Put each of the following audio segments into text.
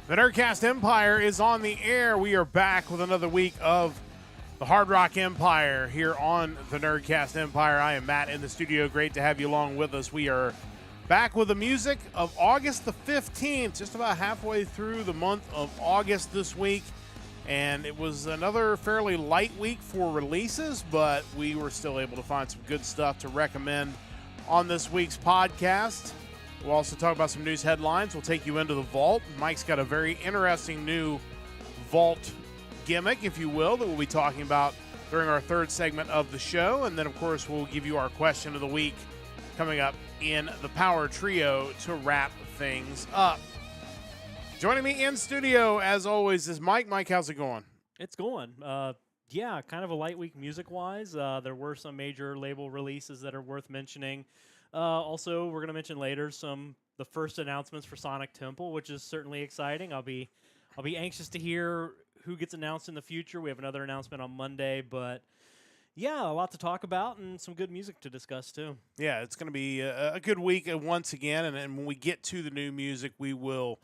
The Nerdcast Empire is on the air. We are back with another week of the Hard Rock Empire here on the Nerdcast Empire. I am Matt in the studio. Great to have you along with us. We are back with the music of August the 15th, just about halfway through the month of August this week. And it was another fairly light week for releases, but we were still able to find some good stuff to recommend on this week's podcast. We'll also talk about some news headlines. We'll take you into the vault. Mike's got a very interesting new vault gimmick, if you will, that we'll be talking about during our third segment of the show. And then, of course, we'll give you our question of the week coming up in the Power Trio to wrap things up. Joining me in studio, as always, is Mike. Mike, how's it going? It's going. Yeah, kind of a light week music-wise. There were some major label releases that are worth mentioning. Also, we're going to mention later the first announcements for Sonic Temple, which is certainly exciting. I'll be anxious to hear who gets announced in the future. We have another announcement on Monday, but yeah, a lot to talk about and some good music to discuss too. Yeah, it's going to be a good week once again, and when we get to the new music, we will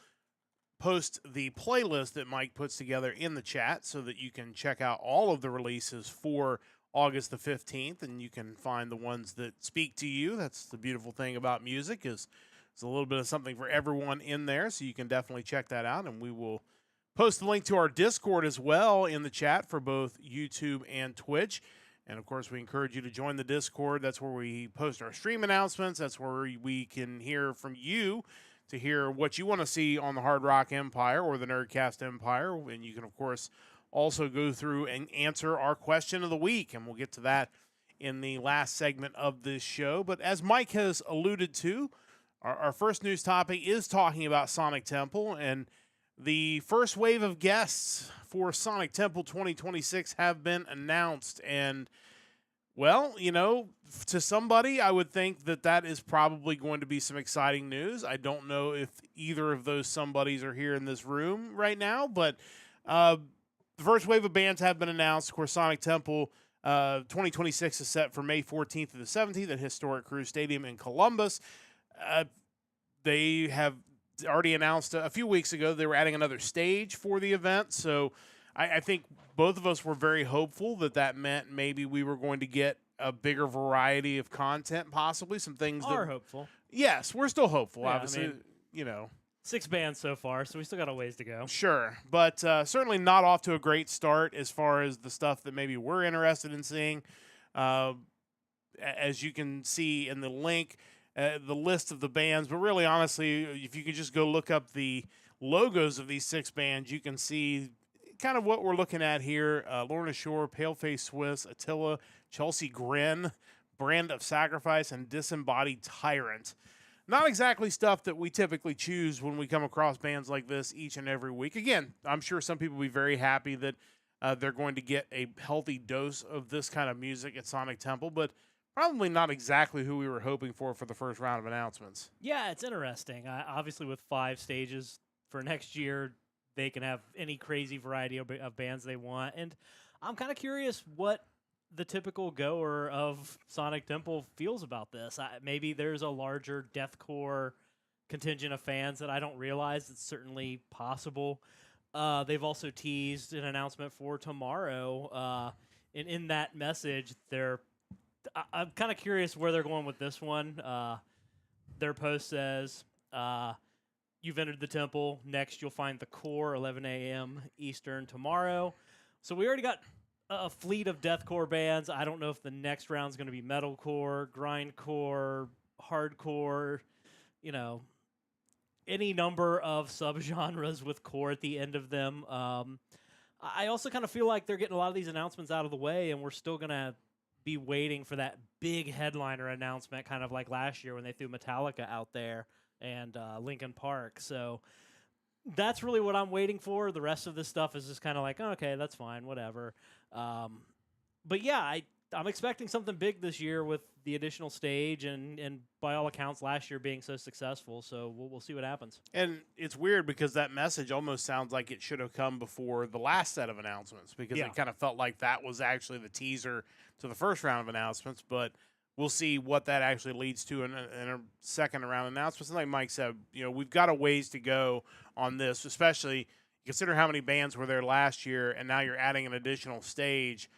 post the playlist that Mike puts together in the chat so that you can check out all of the releases for August the 15th, and you can find the ones that speak to you. That's the beautiful thing about music, is there's a little bit of something for everyone in there, so you can definitely check that out. And we will post the link to our Discord as well in the chat for both YouTube and Twitch. And, of course, we encourage you to join the Discord. That's where we post our stream announcements. That's where we can hear from you to hear what you want to see on the Hard Rock Empire or the Nerdcast Empire. And you can, of course, also go through and answer our question of the week, and we'll get to that in the last segment of this show. But as Mike has alluded to, our first news topic is talking about Sonic Temple, and the first wave of guests for Sonic Temple 2026 have been announced. And, well, you know, to somebody, I would think that is probably going to be some exciting news. I don't know if either of those somebodies are here in this room right now, but the first wave of bands have been announced. Of course, Sonic Temple 2026 is set for May 14th to the 17th at Historic Cruise Stadium in Columbus. They have already announced a few weeks ago they were adding another stage for the event. So I think both of us were very hopeful that meant maybe we were going to get a bigger variety of content, possibly some things Are hopeful. Yes, we're still hopeful, Yeah, obviously, I mean, you know. 6 bands so far, so we still got a ways to go. Sure, but certainly not off to a great start as far as the stuff that maybe we're interested in seeing. As you can see in the link, the list of the bands, but really, honestly, if you could just go look up the logos of these 6 bands, you can see kind of what we're looking at here. Lorna Shore, Paleface Swiss, Attila, Chelsea Grin, Brand of Sacrifice, and Disembodied Tyrant. Not exactly stuff that we typically choose when we come across bands like this each and every week. Again, I'm sure some people will be very happy that they're going to get a healthy dose of this kind of music at Sonic Temple, but probably not exactly who we were hoping for the first round of announcements. Yeah, it's interesting. Obviously, with 5 stages for next year, they can have any crazy variety of bands they want. And I'm kind of curious what the typical goer of Sonic Temple feels about this. Maybe there's a larger deathcore contingent of fans that I don't realize. It's certainly possible. They've also teased an announcement for tomorrow. And in that message, I'm kind of curious where they're going with this one. Their post says, you've entered the temple. Next, you'll find the core, 11 a.m. Eastern tomorrow. So we already got a fleet of deathcore bands. I don't know if the next round's going to be metalcore, grindcore, hardcore, you know, any number of subgenres with core at the end of them. I also kind of feel like they're getting a lot of these announcements out of the way, and we're still going to be waiting for that big headliner announcement, kind of like last year when they threw Metallica out there and Linkin Park. So that's really what I'm waiting for. The rest of this stuff is just kind of like, oh, okay, that's fine, whatever. But yeah, I'm expecting something big this year with the additional stage and by all accounts last year being so successful. So we'll see what happens. And it's weird because that message almost sounds like it should have come before the last set of announcements because it kind of felt like that was actually the teaser to the first round of announcements. But we'll see what that actually leads to in a second round announcement. Like Mike said, we've got a ways to go on this, especially consider how many bands were there last year, and now you're adding an additional stage.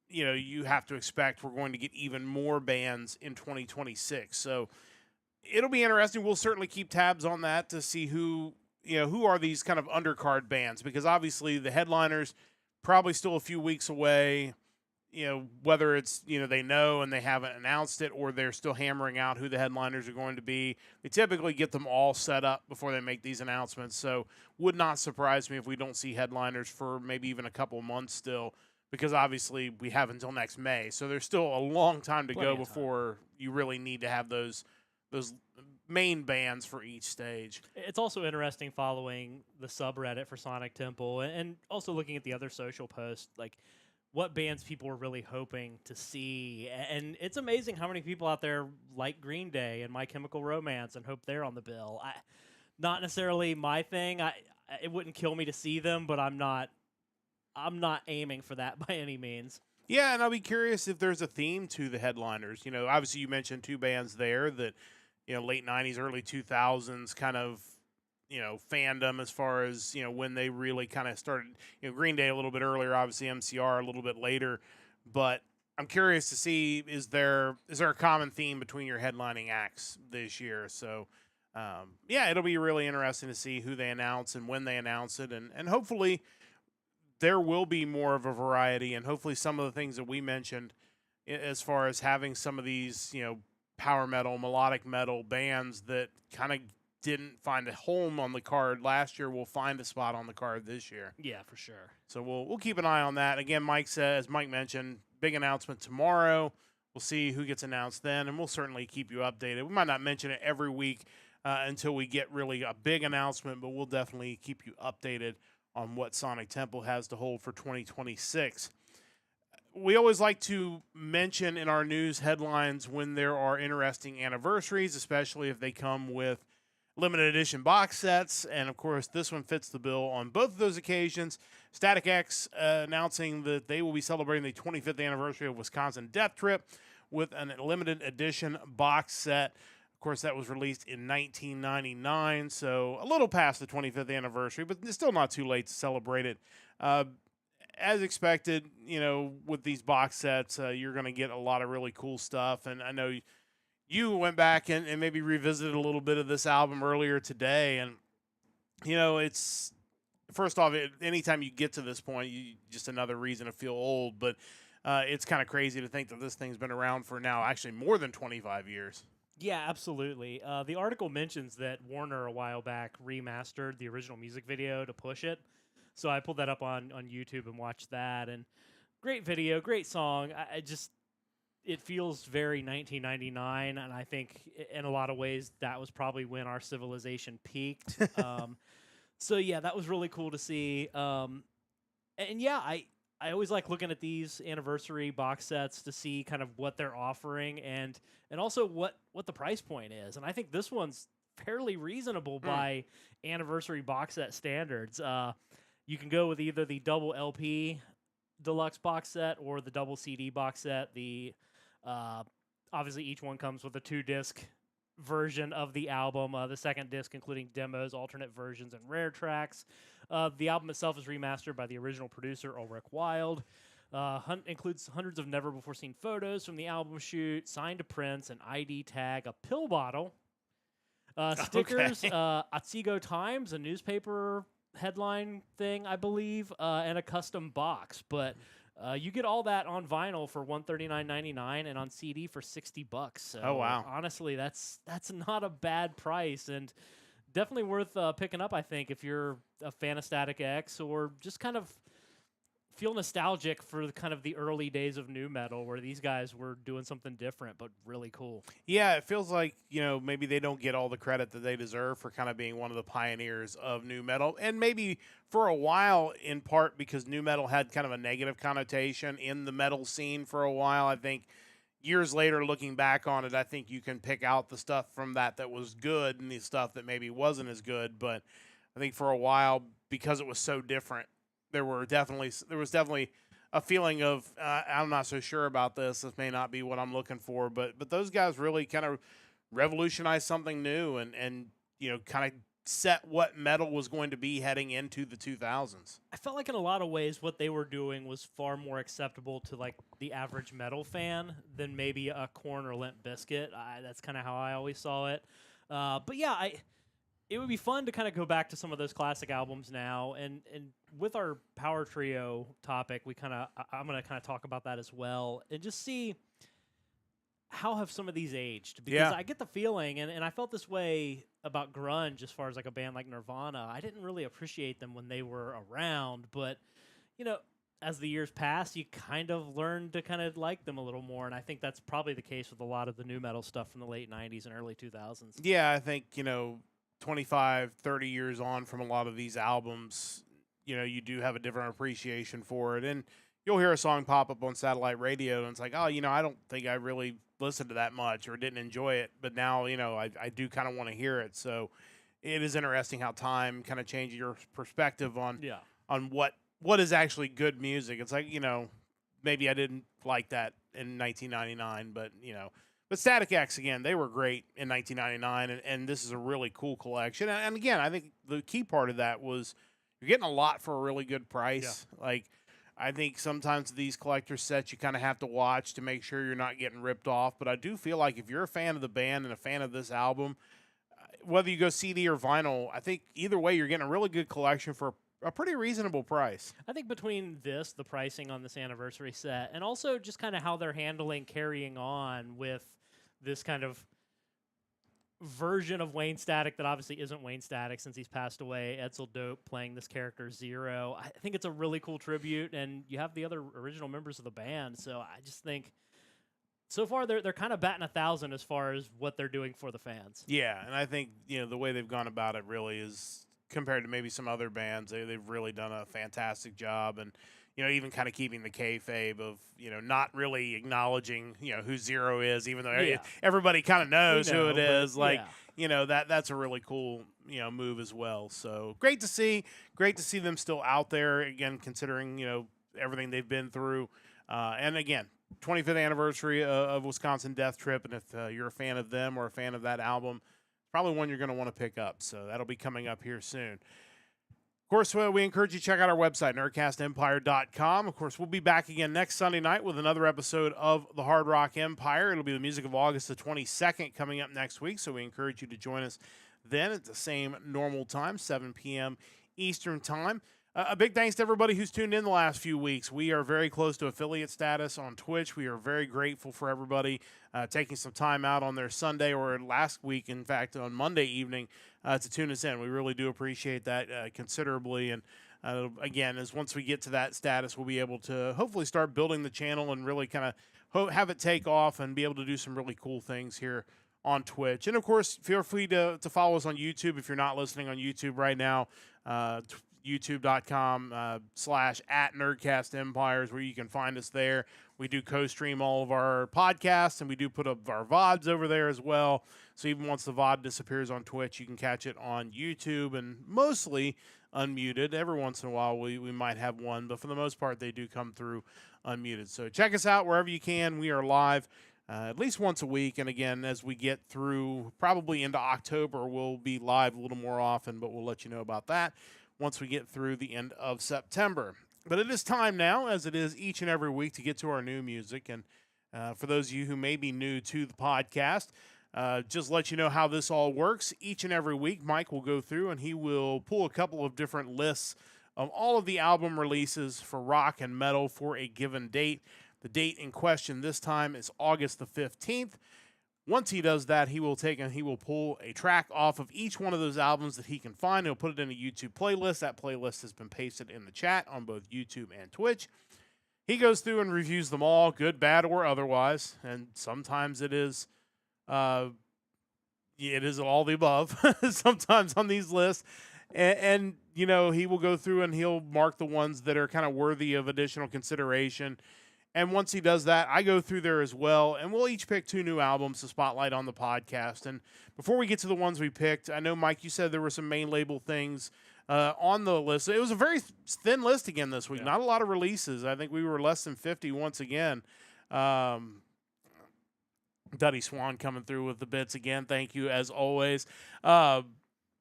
You have to expect we're going to get even more bands in 2026. So it'll be interesting. We'll certainly keep tabs on that to see who are these kind of undercard bands, because obviously the headliners probably still a few weeks away. Whether it's, they know and they haven't announced it, or they're still hammering out who the headliners are going to be. They typically get them all set up before they make these announcements. So would not surprise me if we don't see headliners for maybe even a couple months still, because obviously we have until next May. So there's still a long time to go before you really need to have those main bands for each stage. It's also interesting following the subreddit for Sonic Temple and also looking at the other social posts, like what bands people were really hoping to see. And it's amazing how many people out there like Green Day and My Chemical Romance and hope they're on the bill. Not necessarily my thing. It wouldn't kill me to see them, but I'm not aiming for that by any means. Yeah, and I'll be curious if there's a theme to the headliners. Obviously you mentioned two bands there that, late 90s, early 2000s kind of, fandom as far as, when they really kind of started, Green Day a little bit earlier, obviously MCR a little bit later. But I'm curious to see, is there a common theme between your headlining acts this year? So, yeah, it'll be really interesting to see who they announce and when they announce it. And hopefully there will be more of a variety, and hopefully some of the things that we mentioned as far as having some of these, power metal, melodic metal bands that kind of didn't find a home on the card last year will find a spot on the card this year. Yeah, for sure. So we'll keep an eye on that. Again, as Mike mentioned, big announcement tomorrow. We'll see who gets announced then, and we'll certainly keep you updated. We might not mention it every week until we get really a big announcement, but we'll definitely keep you updated on what Sonic Temple has to hold for 2026. We always like to mention in our news headlines when there are interesting anniversaries, especially if they come with limited edition box sets. And, of course, this one fits the bill on both of those occasions. Static X announcing that they will be celebrating the 25th anniversary of Wisconsin Death Trip with a limited edition box set. Of course, that was released in 1999, so a little past the 25th anniversary, but it's still not too late to celebrate it. As expected, with these box sets, you're going to get a lot of really cool stuff. And I know you went back and maybe revisited a little bit of this album earlier today. And, it's, first off, anytime you get to this point, just another reason to feel old. But it's kind of crazy to think that this thing's been around for now actually more than 25 years. Yeah, absolutely. The article mentions that Warner a while back remastered the original music video to push it. So I pulled that up on YouTube and watched that, and great video, great song. It feels very 1999, and I think in a lot of ways that was probably when our civilization peaked. So yeah, that was really cool to see. And yeah, I always like looking at these anniversary box sets to see kind of what they're offering and also what the price point is. And I think this one's fairly reasonable by anniversary box set standards. You can go with either the double LP deluxe box set or the double CD box set. The obviously each one comes with a 2-disc version of the album. The second disc including demos, alternate versions, and rare tracks. The album itself is remastered by the original producer Ulrich Wilde. Includes hundreds of never-before-seen photos from the album shoot, signed to Prince, an ID tag, a pill bottle, stickers, Otsego Times, a newspaper headline thing, I believe, and a custom box. But you get all that on vinyl for $139.99 and on CD for $60. So oh wow! Honestly, that's not a bad price, and definitely worth picking up. I think if you're a fan of Static X or just kind of feel nostalgic for kind of the early days of nu metal where these guys were doing something different but really cool. Yeah, it feels like, maybe they don't get all the credit that they deserve for kind of being one of the pioneers of nu metal. And maybe for a while, in part because nu metal had kind of a negative connotation in the metal scene for a while. I think years later, looking back on it, I think you can pick out the stuff from that was good and the stuff that maybe wasn't as good. But I think for a while, because it was so different, there was definitely a feeling of I'm not so sure about this. This may not be what I'm looking for. But those guys really kind of revolutionized something new and kind of set what metal was going to be heading into the 2000s. I felt like in a lot of ways what they were doing was far more acceptable to like the average metal fan than maybe a Korn or Limp Bizkit. That's kind of how I always saw it. But yeah, it would be fun to kind of go back to some of those classic albums now, and with our Power Trio topic, I'm going to kind of talk about that as well, and just see how have some of these aged, because I get the feeling, and I felt this way about grunge as far as like a band like Nirvana. I didn't really appreciate them when they were around, but as the years pass, you kind of learn to kind of like them a little more, and I think that's probably the case with a lot of the new metal stuff from the late 90s and early 2000s. Yeah, I think 25, 30 years on from a lot of these albums, you do have a different appreciation for it. And you'll hear a song pop up on satellite radio, and it's like, oh, I don't think I really listened to that much or didn't enjoy it. But now, I do kind of want to hear it. So it is interesting how time kind of changes your perspective on what is actually good music. It's like, maybe I didn't like that in 1999, but, But Static X, again, they were great in 1999, and this is a really cool collection. And again, I think the key part of that was you're getting a lot for a really good price. Yeah. Like, I think sometimes these collector sets you kind of have to watch to make sure you're not getting ripped off. But I do feel like if you're a fan of the band and a fan of this album, whether you go CD or vinyl, I think either way you're getting a really good collection for a pretty reasonable price. I think between the pricing on this anniversary set, and also just kind of how they're handling carrying on with this kind of version of Wayne Static that obviously isn't Wayne Static since he's passed away, Edsel Dope playing this character Zero. I think it's a really cool tribute, and you have the other original members of the band, so I just think so far they're kind of batting 1,000 as far as what they're doing for the fans. Yeah, and I think the way they've gone about it really is, compared to maybe some other bands, they've really done a fantastic job. And even kind of keeping the kayfabe of, not really acknowledging, who Zero is, even though everybody kind of knows who it is. Like, that's a really cool, move as well. So great to see them still out there again, considering, everything they've been through. And again, 25th anniversary of Wisconsin Death Trip. And if you're a fan of them or a fan of that album, probably one you're going to want to pick up. So that'll be coming up here soon. Of course, we encourage you to check out our website, nerdcastempire.com. Of course, we'll be back again next Sunday night with another episode of the Hard Rock Empire. It'll be the music of August the 22nd coming up next week, so we encourage you to join us then at the same normal time, 7 p.m. Eastern Time. A big thanks to everybody who's tuned in the last few weeks. We are very close to affiliate status on Twitch. We are very grateful for everybody taking some time out on their Sunday, or last week, in fact, on Monday evening, to tune us in. We really do appreciate that considerably. And again, once we get to that status, we'll be able to hopefully start building the channel and really kind of have it take off and be able to do some really cool things here on Twitch. And of course, feel free to follow us on YouTube if you're not listening on YouTube right now. YouTube.com/@NerdcastEmpires, where you can find us there. We do co-stream all of our podcasts, and we do put up our VODs over there as well. So even once the VOD disappears on Twitch, you can catch it on YouTube, and mostly unmuted. Every once in a while, we might have one, but for the most part, they do come through unmuted. So check us out wherever you can. We are live at least once a week. And again, as we get through probably into October, we'll be live a little more often, but we'll let you know about that once we get through the end of September. But it is time now, as it is each and every week, to get to our new music. And for those of you who may be new to the podcast, just let you know how this all works. Each and every week, Mike will go through and he will pull a couple of different lists of all of the album releases for rock and metal for a given date. The date in question this time is August the 15th. Once he does that, he will pull a track off of each one of those albums that he can find. He'll put it in a YouTube playlist. That playlist has been pasted in the chat on both YouTube and Twitch. He goes through and reviews them all, good, bad, or otherwise. And sometimes it is all the above. Sometimes on these lists. And he will go through and he'll mark the ones that are kind of worthy of additional consideration. And once he does that, I go through there as well, and we'll each pick 2 new albums to spotlight on the podcast. And before we get to the ones we picked, I know, Mike, you said there were some main label things on the list. It was a very thin list again this week. Yeah. Not a lot of releases. I think we were less than 50 once again. Duddy Swan coming through with the bits again. Thank you, as always. It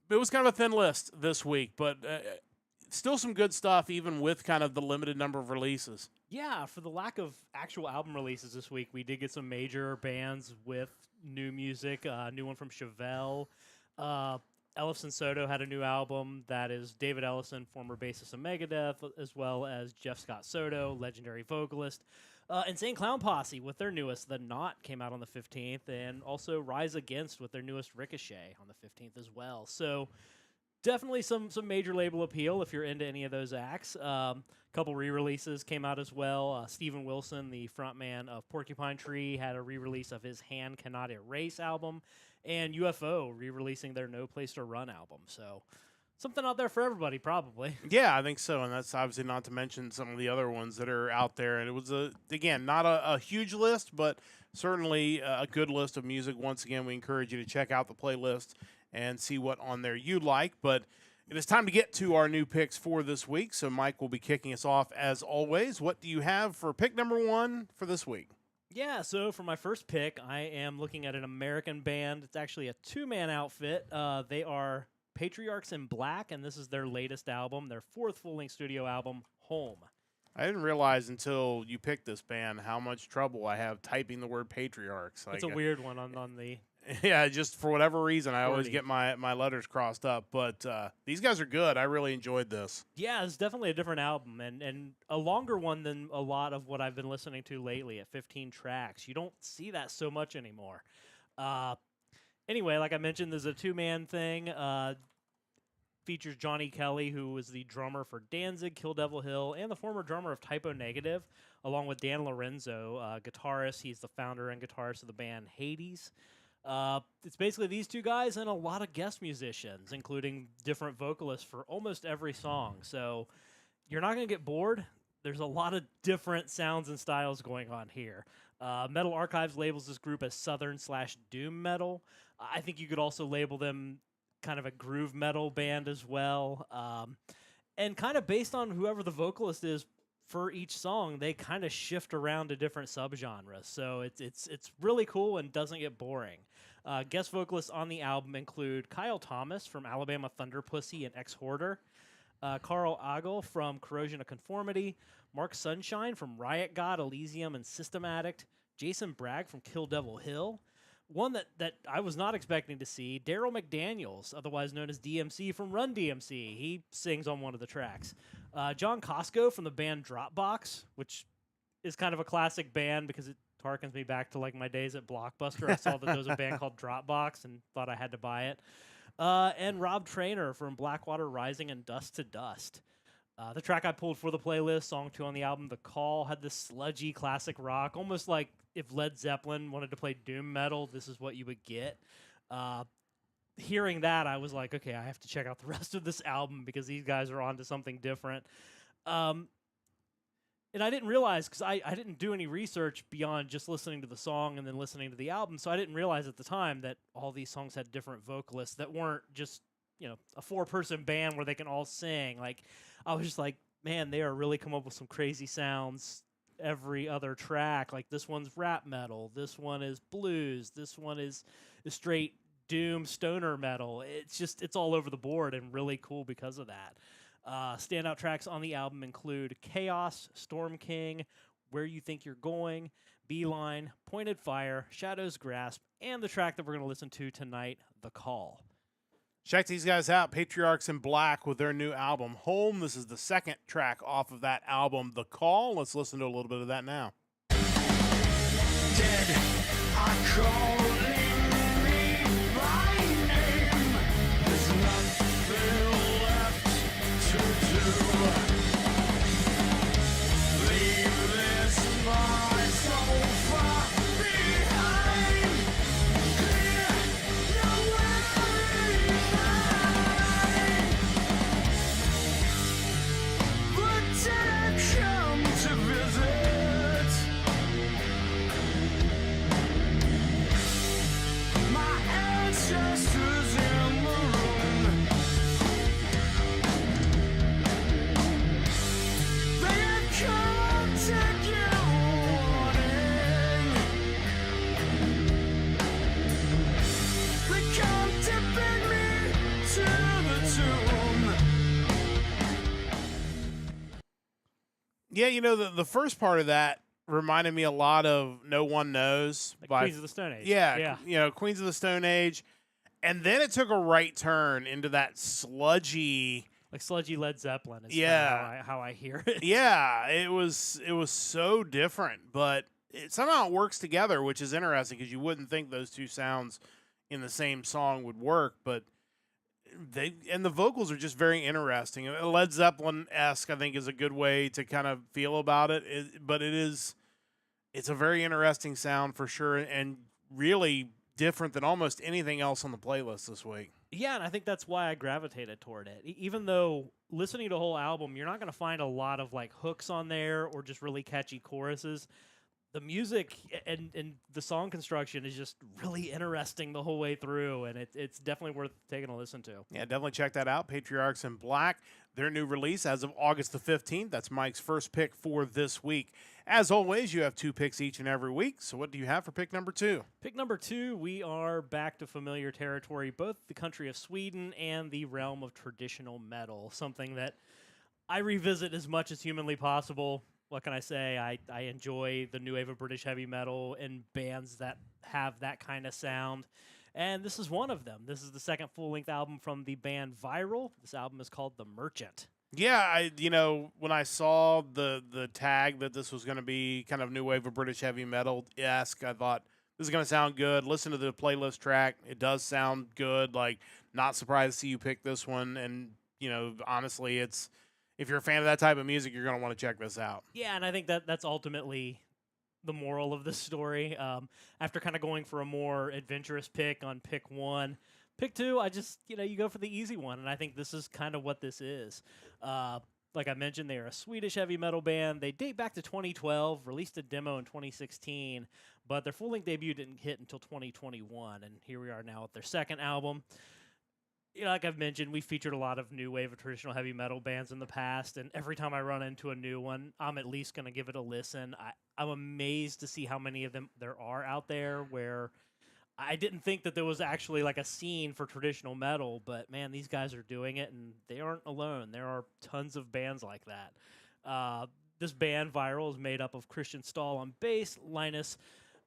was kind of a thin list this week, but still some good stuff, even with kind of the limited number of releases. Yeah, for the lack of actual album releases this week, we did get some major bands with new music. New one from Chevelle. Ellefson-Soto had a new album. That is David Ellison, former bassist of Megadeth, as well as Jeff Scott Soto, legendary vocalist. Insane Clown Posse with their newest, The Knot, came out on the 15th, and also Rise Against with their newest, Ricochet, on the 15th as well. So definitely some major label appeal if you're into any of those acts. Couple re-releases came out as well. Steven Wilson, the frontman of Porcupine Tree, had a re-release of his Hand Cannot Erase album, and UFO re-releasing their No Place to Run album. So something out there for everybody, probably. Yeah, I think so, and that's obviously not to mention some of the other ones that are out there. And it was, again, not a huge list, but certainly a good list of music. Once again, we encourage you to check out the playlist and see what on there you like. But it is time to get to our new picks for this week, so Mike will be kicking us off as always. What do you have for pick number 1 for this week? Yeah, so for my first pick, I am looking at an American band. It's actually a two-man outfit. They are Patriarchs in Black, and this is their latest album, their 4th full-length studio album, Home. I didn't realize until you picked this band how much trouble I have typing the word Patriarchs. It's a weird one on the... Yeah, just for whatever reason, I always 40. get my letters crossed up. But these guys are good. I really enjoyed this. Yeah, it's definitely a different album, and a longer one than a lot of what I've been listening to lately at 15 tracks. You don't see that so much anymore. Anyway, like I mentioned, there's a two-man thing. Features Johnny Kelly, who was the drummer for Danzig, Kill Devil Hill, and the former drummer of Typo Negative, along with Dan Lorenzo, guitarist. He's the founder and guitarist of the band Hades. It's basically these two guys and a lot of guest musicians, including different vocalists for almost every song. So you're not going to get bored. There's a lot of different sounds and styles going on here. Metal Archives labels this group as Southern/Doom metal. I think you could also label them kind of a groove metal band as well. And kind of based on whoever the vocalist is for each song, they kind of shift around to different subgenres. So it's really cool and doesn't get boring. Guest vocalists on the album include Kyle Thomas from Alabama Thunder Pussy and Ex-Hoarder, Carl Agel from Corrosion of Conformity, Mark Sunshine from Riot God, Elysium, and System Addict, Jason Bragg from Kill Devil Hill, one that I was not expecting to see, Daryl McDaniels, otherwise known as DMC from Run DMC. He sings on one of the tracks. John Costco from the band Dropbox, which is kind of a classic band because it harkens me back to like my days at Blockbuster. I saw that there was a band called Dropbox and thought I had to buy it. And Rob Traynor from Blackwater Rising and Dust to Dust. The track I pulled for the playlist, song 2 on the album, The Call, had this sludgy classic rock, almost like if Led Zeppelin wanted to play doom metal, this is what you would get. Hearing that, I was like, okay, I have to check out the rest of this album because these guys are on to something different. And I didn't realize, because I didn't do any research beyond just listening to the song and then listening to the album, so I didn't realize at the time that all these songs had different vocalists that weren't just, a 4-person band where they can all sing. Like, I was just like, man, they are really come up with some crazy sounds every other track. Like, this one's rap metal, this one is blues, this one is straight doom stoner metal. It's all over the board and really cool because of that. Standout tracks on the album include Chaos, Storm King, Where You Think You're Going, Beeline, Pointed Fire, Shadow's Grasp, and the track that we're going to listen to tonight, The Call. Check these guys out, Patriarchs in Black, with their new album, Home. This is the second track off of that album, The Call. Let's listen to a little bit of that now. Dead are calling me by name. There's nothing left to do. Leave this night so far behind. Clear your way behind. But I come to visit. My ancestors in the room. Yeah, the first part of that reminded me a lot of No One Knows Like by Queens of the Stone Age. yeah, Queens of the Stone Age, and then it took a right turn into that sludgy. Like sludgy Led Zeppelin is Yeah. how I hear it. Yeah, it was so different, but somehow it works together, which is interesting because you wouldn't think those two sounds in the same song would work, but the vocals are just very interesting. Led Zeppelin-esque, I think, is a good way to kind of feel about it, but it's a very interesting sound for sure, and really different than almost anything else on the playlist this week. Yeah, and I think that's why I gravitated toward it. Even though listening to the whole album, you're not going to find a lot of like hooks on there or just really catchy choruses. The music and the song construction is just really interesting the whole way through, and it's definitely worth taking a listen to. Yeah, definitely check that out. Patriarchs in Black, their new release as of August the 15th. That's Mike's first pick for this week. As always, you have 2 picks each and every week. So what do you have for pick number 2? Pick number 2, we are back to familiar territory, both the country of Sweden and the realm of traditional metal, something that I revisit as much as humanly possible. What can I say? I enjoy the new wave of British heavy metal and bands that have that kind of sound. And this is one of them. This is the second full-length album from the band Viral. This album is called The Merchant. Yeah, when I saw the tag that this was going to be kind of new wave of British heavy metal-esque, I thought this is going to sound good. Listen to the playlist track. It does sound good. Like, not surprised to see you pick this one. And, honestly, if you're a fan of that type of music, you're going to want to check this out. Yeah, and I think that's ultimately the moral of the story. After kind of going for a more adventurous pick on pick 1, pick 2, I just, you go for the easy one, and I think this is kind of what this is. Like I mentioned, they are a Swedish heavy metal band. They date back to 2012, released a demo in 2016, but their full-length debut didn't hit until 2021, and here we are now with their second album. Like I've mentioned, we've featured a lot of new wave of traditional heavy metal bands in the past, and every time I run into a new one, I'm at least going to give it a listen. I'm amazed to see how many of them there are out there where I didn't think that there was actually like a scene for traditional metal, but man, these guys are doing it, and they aren't alone. There are tons of bands like that. This band, Viral, is made up of Christian Stahl on bass, Linus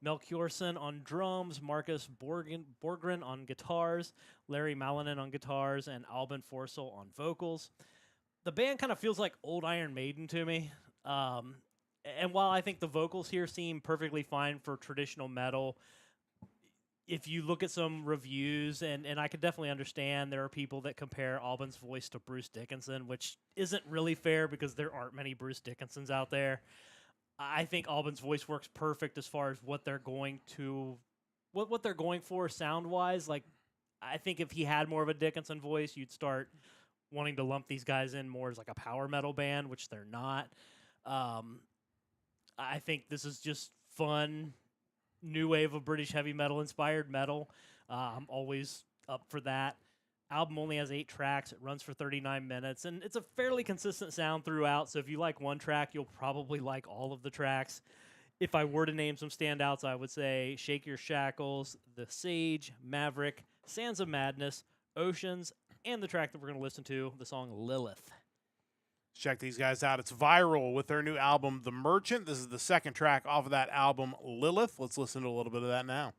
Melchiorson on drums, Marcus Borgren on guitars, Larry Mallinen on guitars, and Albin Forsell on vocals. The band kind of feels like old Iron Maiden to me. And while I think the vocals here seem perfectly fine for traditional metal, if you look at some reviews, and I could definitely understand there are people that compare Albin's voice to Bruce Dickinson, which isn't really fair because there aren't many Bruce Dickinsons out there. I think Albin's voice works perfect as far as what they're going for sound-wise. Like, I think if he had more of a Dickinson voice, you'd start wanting to lump these guys in more as like a power metal band, which they're not. I think this is just fun, new wave of British heavy metal inspired metal. I'm always up for that. Album only has 8 tracks. It runs for 39 minutes, and it's a fairly consistent sound throughout. So if you like one track, you'll probably like all of the tracks. If I were to name some standouts, I would say Shake Your Shackles, The Sage, Maverick, Sands of Madness, Oceans, and the track that we're going to listen to, the song Lilith. Check these guys out. It's Viral with their new album, The Merchant. This is the second track off of that album, Lilith. Let's listen to a little bit of that now.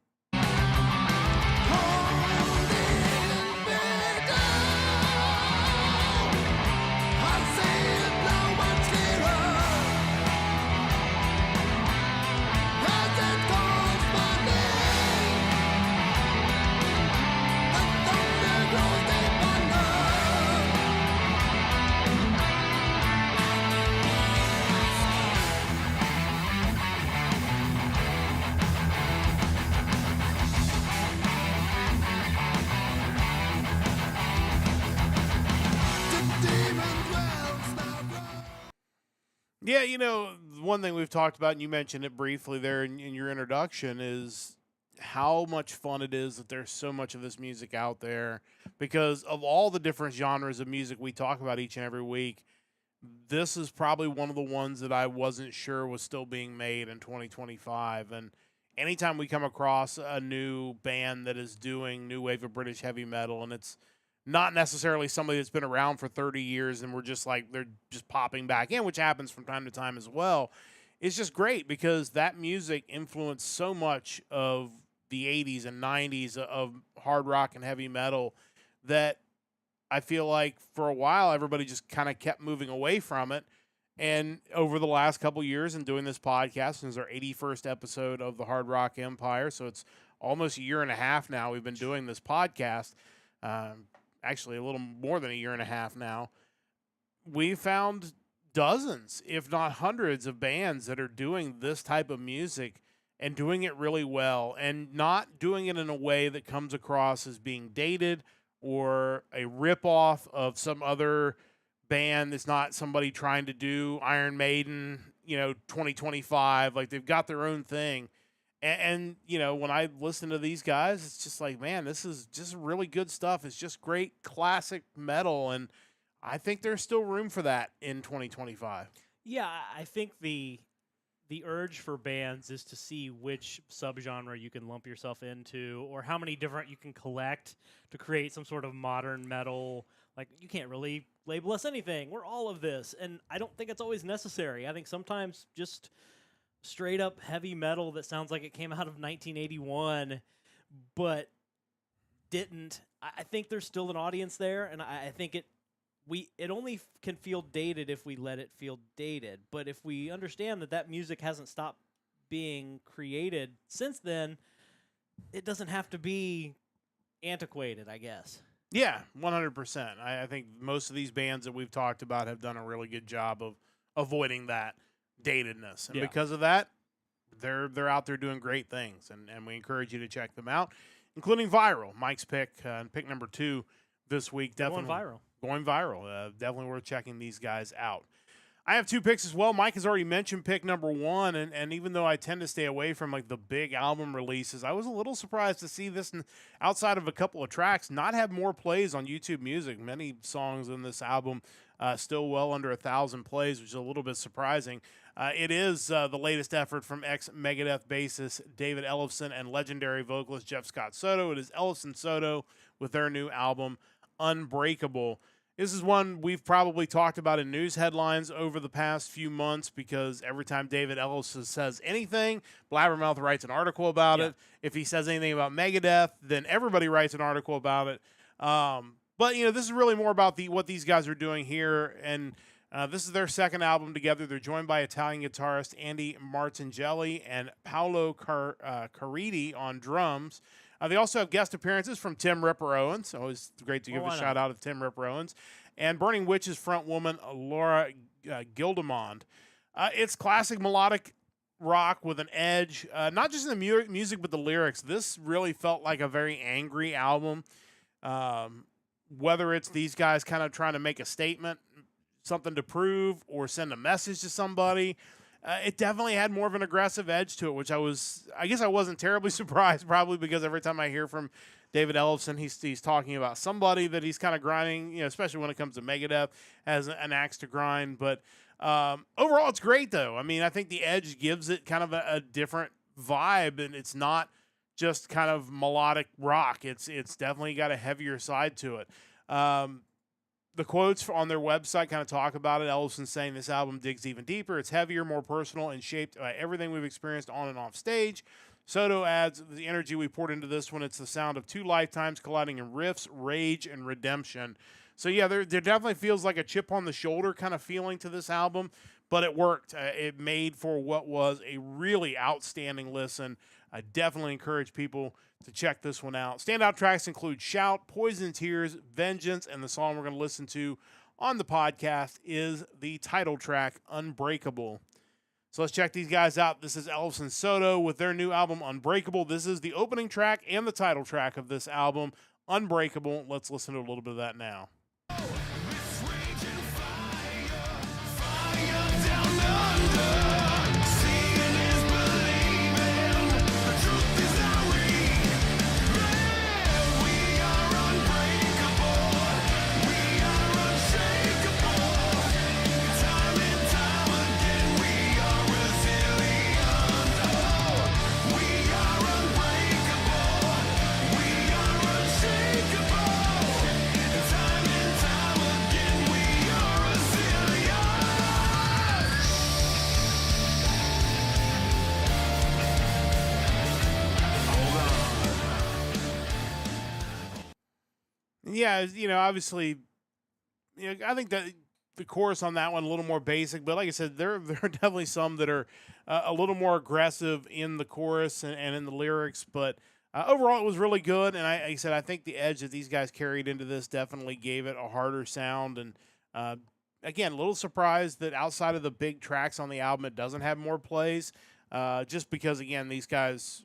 Yeah, one thing we've talked about, and you mentioned it briefly there in your introduction, is how much fun it is that there's so much of this music out there. Because of all the different genres of music we talk about each and every week, this is probably one of the ones that I wasn't sure was still being made in 2025. And anytime we come across a new band that is doing new wave of British heavy metal, and it's not necessarily somebody that's been around for 30 years and we're just like, they're just popping back in, which happens from time to time as well. It's just great because that music influenced so much of the 80s and 90s of hard rock and heavy metal that I feel like for a while everybody just kind of kept moving away from it. And over the last couple years and doing this podcast, this is our 81st episode of the Hard Rock Empire, so it's almost a year and a half now we've been doing this podcast. Actually, a little more than a year and a half now. We found dozens, if not hundreds, of bands that are doing this type of music and doing it really well and not doing it in a way that comes across as being dated or a ripoff of some other band that's not somebody trying to do Iron Maiden, 2025. Like, they've got their own thing. And, when I listen to these guys, it's just like, man, this is just really good stuff. It's just great classic metal. And I think there's still room for that in 2025. Yeah, I think the urge for bands is to see which subgenre you can lump yourself into or how many different you can collect to create some sort of modern metal. Like, you can't really label us anything. We're all of this. And I don't think it's always necessary. I think sometimes just straight up heavy metal that sounds like it came out of 1981 but didn't. I think there's still an audience there, and I think it only can feel dated if we let it feel dated. But if we understand that music hasn't stopped being created since then, it doesn't have to be antiquated, I guess. Yeah, 100%. I think most of these bands that we've talked about have done a really good job of avoiding that datedness. And because of that, they're out there doing great things. And we encourage you to check them out, including Viral, Mike's pick, and pick number 2 this week. Definitely going viral. Definitely worth checking these guys out. I have 2 picks as well. Mike has already mentioned pick number 1, and even though I tend to stay away from like the big album releases, I was a little surprised to see this outside of a couple of tracks not have more plays on YouTube Music. Many songs in this album still well under 1,000 plays, which is a little bit surprising. It is the latest effort from ex-Megadeth bassist David Ellefson and legendary vocalist Jeff Scott Soto. It is Ellefson-Soto with their new album, Unbreakable. This is one we've probably talked about in news headlines over the past few months because every time David Ellefson says anything, Blabbermouth writes an article about it. If he says anything about Megadeth, then everybody writes an article about it. But, this is really more about what these guys are doing here, and this is their second album together. They're joined by Italian guitarist Andy Martingelli and Paolo Caridi on drums. They also have guest appearances from Tim Ripper Owens. Always great to give a shout out to Tim Ripper Owens. And Burning Witch's frontwoman Laura Gildemond. It's classic melodic rock with an edge, not just in the music but the lyrics. This really felt like a very angry album. Whether it's these guys kind of trying to make a statement, something to prove, or send a message to somebody, it definitely had more of an aggressive edge to it, which I guess I wasn't terribly surprised, probably because every time I hear from David Ellefson, he's talking about somebody that he's kind of grinding, especially when it comes to Megadeth, has an axe to grind. But overall, it's great, though. I mean, I think the edge gives it kind of a different vibe, and it's not just kind of melodic rock. It's definitely got a heavier side to it. The quotes on their website kind of talk about it. Ellefson saying this album digs even deeper. It's heavier, more personal, and shaped by everything we've experienced on and off stage. Soto adds, the energy we poured into this one, it's the sound of 2 lifetimes colliding in riffs, rage, and redemption. So, yeah, there definitely feels like a chip on the shoulder kind of feeling to this album, but it worked. It made for what was a really outstanding listen. I definitely encourage people to check this one out. Standout tracks include Shout, Poison Tears, Vengeance, and the song we're going to listen to on the podcast is the title track, Unbreakable. So let's check these guys out. This is Ellefson-Soto with their new album, Unbreakable. This is the opening track and the title track of this album, Unbreakable. Let's listen to a little bit of that now. This raging fire down under. Seeing is believing. The truth is our we are unbreakable. We are unshakable. Time and time again, we are resilient. We are unbreakable. We are unshakable. Yeah, obviously, I think that the chorus on that one a little more basic, but like I said, there are definitely some that are a little more aggressive in the chorus and in the lyrics. But overall, it was really good. And like I said, I think the edge that these guys carried into this definitely gave it a harder sound. And again, a little surprised that outside of the big tracks on the album, it doesn't have more plays. Just because, again, these guys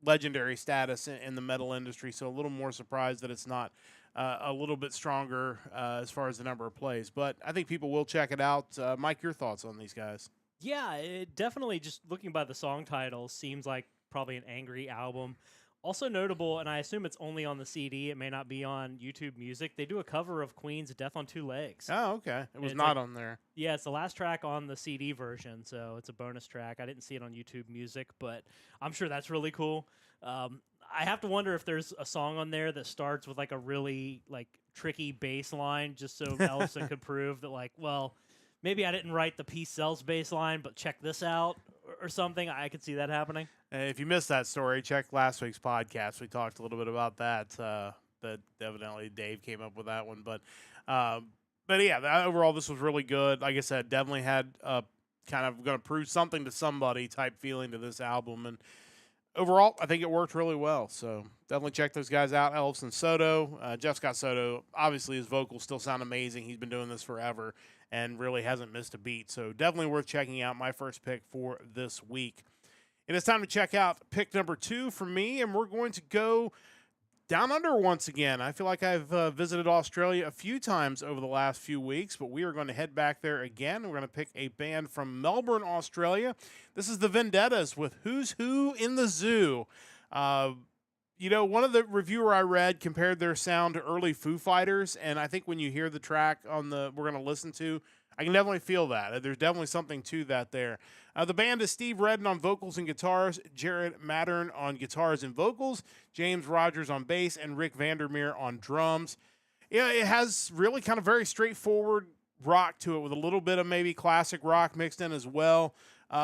legendary status in the metal industry, so a little more surprised that it's not a little bit stronger as far as the number of plays. But I think people will check it out. Mike, your thoughts on these guys? Yeah, it definitely, just looking by the song title, seems like probably an angry album. Also notable, and I assume it's only on the CD, it may not be on YouTube Music, they do a cover of Queen's Death on Two Legs. Oh, okay. It was It's not like- on there. Yeah, it's the last track on the CD version, so it's a bonus track. I didn't see it on YouTube Music, but I'm sure that's really cool. I have to wonder if there's a song on there that starts with like a really like tricky bass line, just so Ellefson could prove that, like, well, maybe I didn't write the Peace Sells bass line, but check this out or something. I could see that happening. If you missed that story, check last week's podcast. We talked a little bit about that. That evidently Dave came up with that one, but yeah, overall this was really good. Like I said, definitely had kind of going to prove something to somebody type feeling to this album, and overall I think it worked really well. So definitely check those guys out. Ellefson-Soto, Jeff Scott Soto. Obviously his vocals still sound amazing. He's been doing this forever and really hasn't missed a beat. So definitely worth checking out. My first pick for this week. It is time to check out pick number 2 for me, and we're going to go down under once again. I feel like I've visited Australia a few times over the last few weeks, but we are going to head back there again. We're going to pick a band from Melbourne, Australia. This is the Vendettas with Who's Who in the Zoo. One of the reviewer I read compared their sound to early Foo Fighters, and I think when you hear the track we're going to listen to, I can definitely feel that. There's definitely something to that there. The band is Steve Redden on vocals and guitars, Jared Mattern on guitars and vocals, James Rogers on bass, and Rick Vandermeer on drums. Yeah, it has really kind of very straightforward rock to it with a little bit of maybe classic rock mixed in as well.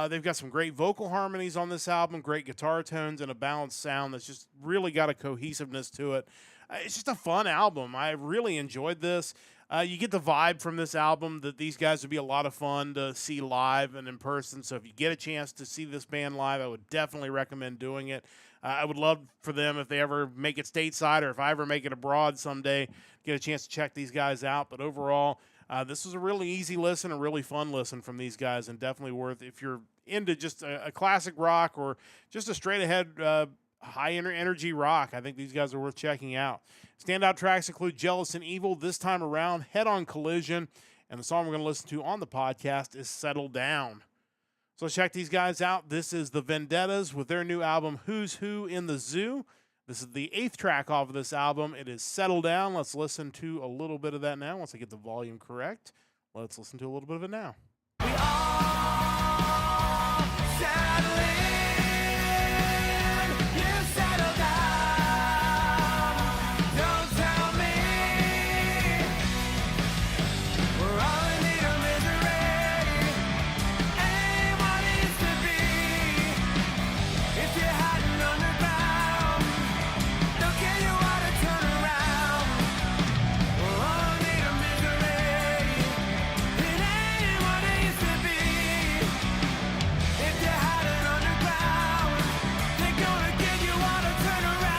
They've got some great vocal harmonies on this album, great guitar tones, and a balanced sound that's just really got a cohesiveness to it. It's just a fun album. I really enjoyed this. You get the vibe from this album that these guys would be a lot of fun to see live and in person. So if you get a chance to see this band live, I would definitely recommend doing it. I would love for them, if they ever make it stateside or if I ever make it abroad someday, get a chance to check these guys out. But overall, this was a really easy listen, a really fun listen from these guys, and definitely worth, if you're into just a classic rock or just a straight ahead high energy rock, I think these guys are worth checking out. Standout tracks include Jealous and Evil, This Time Around, Head On Collision, and the song we're going to listen to on the podcast is Settle Down. So let's check these guys out. This is the Vendettas with their new album, Who's Who in the Zoo. This is the 8th track off of this album. It is Settle Down. Let's listen to a little bit of that now. Once I get the volume correct, let's listen to a little bit of it now. We all settle in. You settle down. Don't tell me we're all in need of misery. Ain't what it used to be. If you're hiding underground, don't care you want to turn around. We're all in need of misery. It ain't what it used to be. If you're hiding underground, they're gonna get you want to turn around.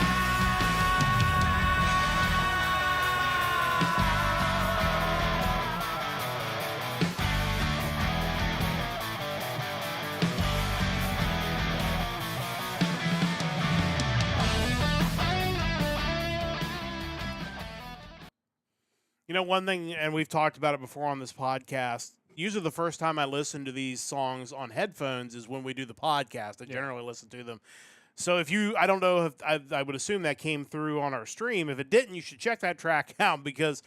One thing, and we've talked about it before on this podcast, usually the first time I listen to these songs on headphones is when we do the podcast. I generally listen to them. So I don't know if I would assume that came through on our stream. If it didn't, you should check that track out, because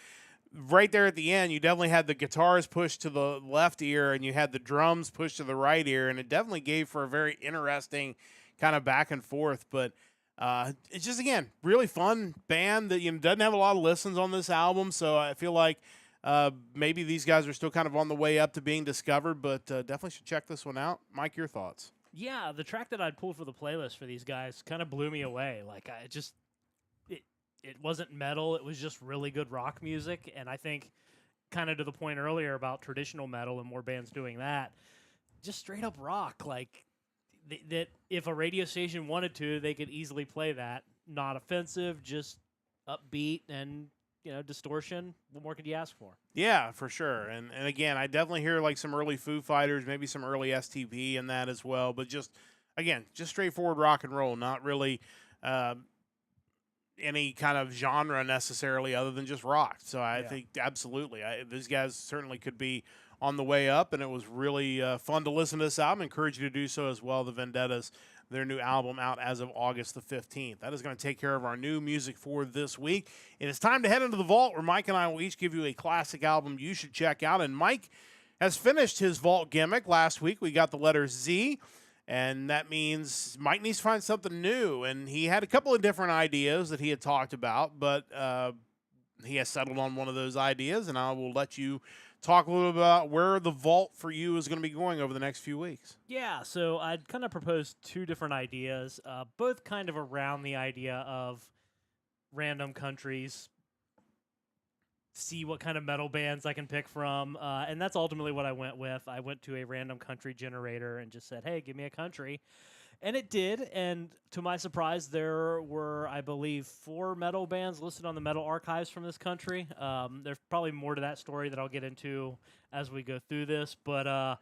right there at the end, you definitely had the guitars pushed to the left ear and you had the drums pushed to the right ear, and it definitely gave for a very interesting kind of back and forth. But it's just, again, really fun band that doesn't have a lot of listens on this album, so I feel like maybe these guys are still kind of on the way up to being discovered, but definitely should check this one out. Mike, your thoughts? Yeah, the track that I'd pulled for the playlist for these guys kind of blew me away. Like, it wasn't metal. It was just really good rock music. And I think, kind of to the point earlier about traditional metal and more bands doing that, just straight up rock. Like, that if a radio station wanted to, they could easily play that. Not offensive, just upbeat and, distortion. What more could you ask for? Yeah, for sure. And again, I definitely hear like some early Foo Fighters, maybe some early STP in that as well. But just straightforward rock and roll, not really any kind of genre necessarily other than just rock. So I think absolutely, these guys certainly could be on the way up, and it was really fun to listen to this album. I encourage you to do so as well. The Vendettas, their new album out as of August the 15th. That is going to take care of our new music for this week. It is time to head into the vault where Mike and I will each give you a classic album you should check out. And Mike has finished his vault gimmick. Last week we got the letter Z, and that means Mike needs to find something new. And he had a couple of different ideas that he had talked about, but he has settled on one of those ideas, and I will let you talk a little bit about where the vault for you is going to be going over the next few weeks. Yeah, so I'd kind of proposed two different ideas, both kind of around the idea of random countries, see what kind of metal bands I can pick from, and that's ultimately what I went with. I went to a random country generator and just said, hey, give me a country. And it did, and to my surprise, there were, I believe, 4 metal bands listed on the Metal Archives from this country. There's probably more to that story that I'll get into as we go through this. But,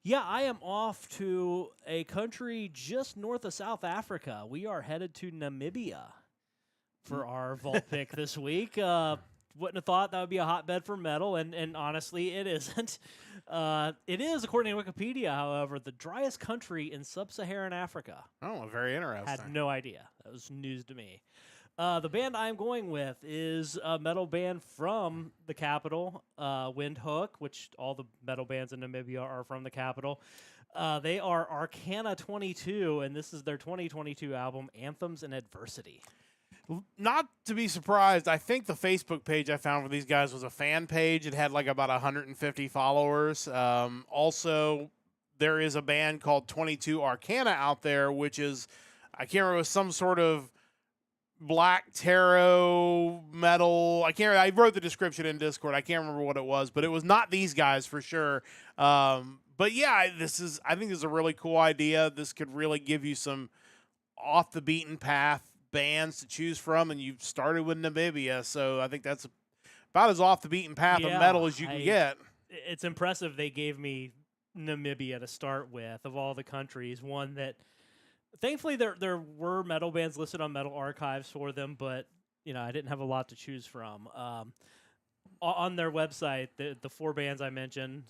yeah, I am off to a country just north of South Africa. We are headed to Namibia for our vault pick this week. Wouldn't have thought that would be a hotbed for metal, and honestly, it isn't. It is, according to Wikipedia, however, the driest country in sub-Saharan Africa. Oh, very interesting. Had no idea. That was news to me. The band I'm going with is a metal band from the capital, Windhoek, which all the metal bands in Namibia are from the capital. They are Arcana 22, and this is their 2022 album, Anthems in Adversity. Not to be surprised, I think the Facebook page I found for these guys was a fan page. It had like about 150 followers. Also, there is a band called 22 Arcana out there, which is, I can't remember, some sort of black tarot metal. I wrote the description in Discord. I can't remember what it was, but it was not these guys for sure. But yeah, I think this is a really cool idea. This could really give you some off the beaten path bands to choose from, and you've started with Namibia, so I think that's about as off the beaten path of metal as you can get. It's impressive they gave me Namibia to start with, of all the countries, one that thankfully there were metal bands listed on Metal Archives for them, but I didn't have a lot to choose from. On their website, the 4 bands I mentioned,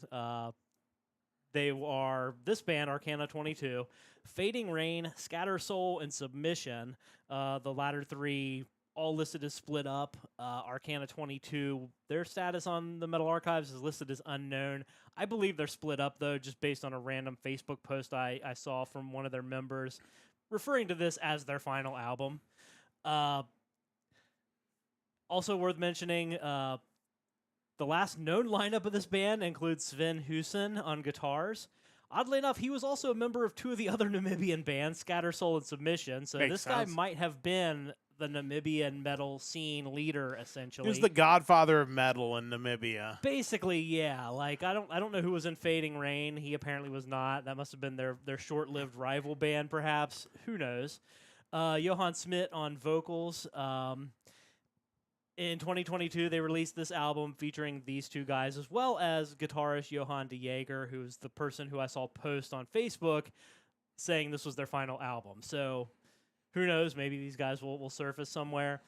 they are this band, Arcana 22, Fading Rain, Scatter Soul, and Submission. The latter 3 all listed as split up. Arcana 22, their status on the Metal Archives is listed as unknown. I believe they're split up, though, just based on a random Facebook post I saw from one of their members referring to this as their final album. Also worth mentioning, the last known lineup of this band includes Sven Husen on guitars. Oddly enough, he was also a member of 2 of the other Namibian bands, Scatter Soul and Submission, so Makes this sense. guy might have been the Namibian metal scene leader, essentially. Who's the godfather of metal in Namibia? Basically, yeah. Like, I don't know who was in Fading Rain. He apparently was not. That must have been their short-lived rival band, perhaps. Who knows? Johan Smit on vocals. In 2022, they released this album featuring these 2 guys, as well as guitarist Johan de Jager, who's the person who I saw post on Facebook saying this was their final album. So who knows? Maybe these guys will surface somewhere.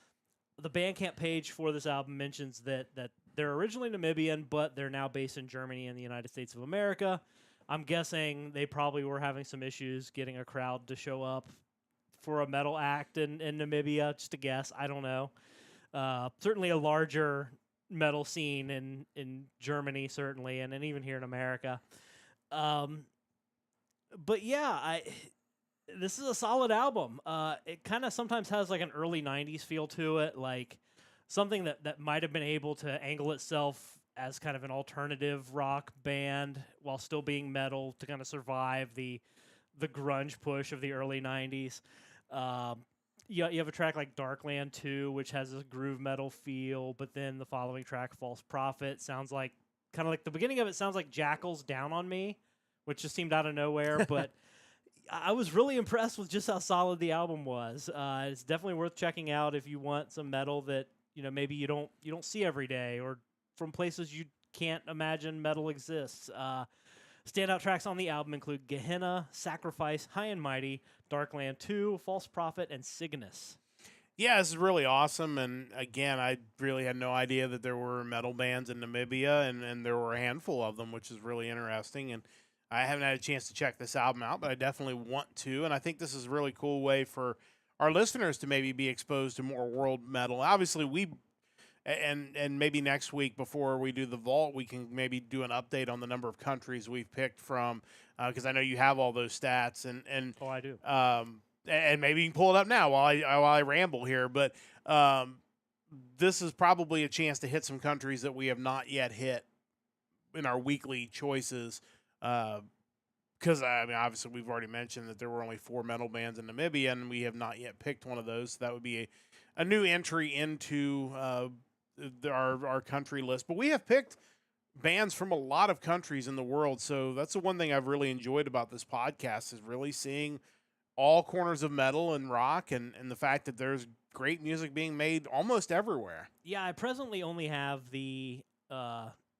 The Bandcamp page for this album mentions that they're originally Namibian, but they're now based in Germany and the United States of America. I'm guessing they probably were having some issues getting a crowd to show up for a metal act in Namibia. Just a guess. I don't know. Certainly a larger metal scene in Germany, certainly, and even here in America. But yeah, this is a solid album. It kind of sometimes has like an early 90s feel to it, like something that might have been able to angle itself as kind of an alternative rock band while still being metal to kind of survive the grunge push of the early 90s. you have a track like Darkland 2, which has this groove metal feel, but then the following track, False Prophet, sounds like kind of like the beginning of it sounds like Jackal's Down on Me, which just seemed out of nowhere, but I was really impressed with just how solid the album was. It's definitely worth checking out if you want some metal that, maybe you don't see every day, or from places you can't imagine metal exists. Standout tracks on the album include Gehenna, Sacrifice, High and Mighty, Darkland 2, False Prophet, and Cygnus. Yeah, this is really awesome. And again, I really had no idea that there were metal bands in Namibia, and there were a handful of them, which is really interesting. And I haven't had a chance to check this album out, but I definitely want to. And I think this is a really cool way for our listeners to maybe be exposed to more world metal. Obviously, and maybe next week before we do the vault, we can maybe do an update on the number of countries we've picked from, because I know you have all those stats. And Oh, I do. And maybe you can pull it up now while I ramble here. But this is probably a chance to hit some countries that we have not yet hit in our weekly choices. Because, obviously we've already mentioned that there were only 4 metal bands in Namibia, and we have not yet picked one of those. So that would be a new entry into our country list. But we have picked bands from a lot of countries in the world. So that's the one thing I've really enjoyed about this podcast, is really seeing all corners of metal and rock, and the fact that there's great music being made almost everywhere. Yeah, I presently only have the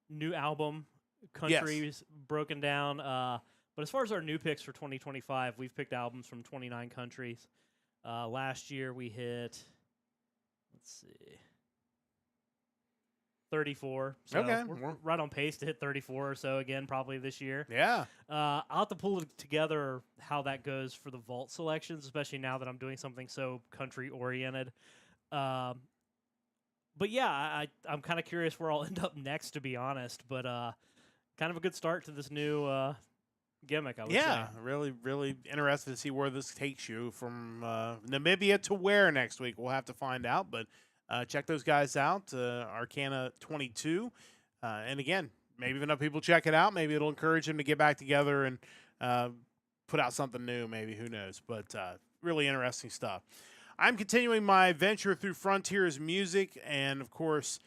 new album countries broken down. But as far as our new picks for 2025, we've picked albums from 29 countries. Last year we hit, 34. So Okay. we're right on pace to hit 34 or so again, probably this year. Yeah. I'll have to pull together how that goes for the vault selections, especially now that I'm doing something so country-oriented. But yeah, I'm kind of curious where I'll end up next, to be honest. But kind of a good start to this new gimmick, I would say. Yeah, really, really interested to see where this takes you from Namibia to where next week. We'll have to find out, but check those guys out, Arcana 22. And again, maybe if enough people check it out, maybe it'll encourage them to get back together and put out something new, maybe. Who knows? But really interesting stuff. I'm continuing my venture through Frontiers Music, and, of course,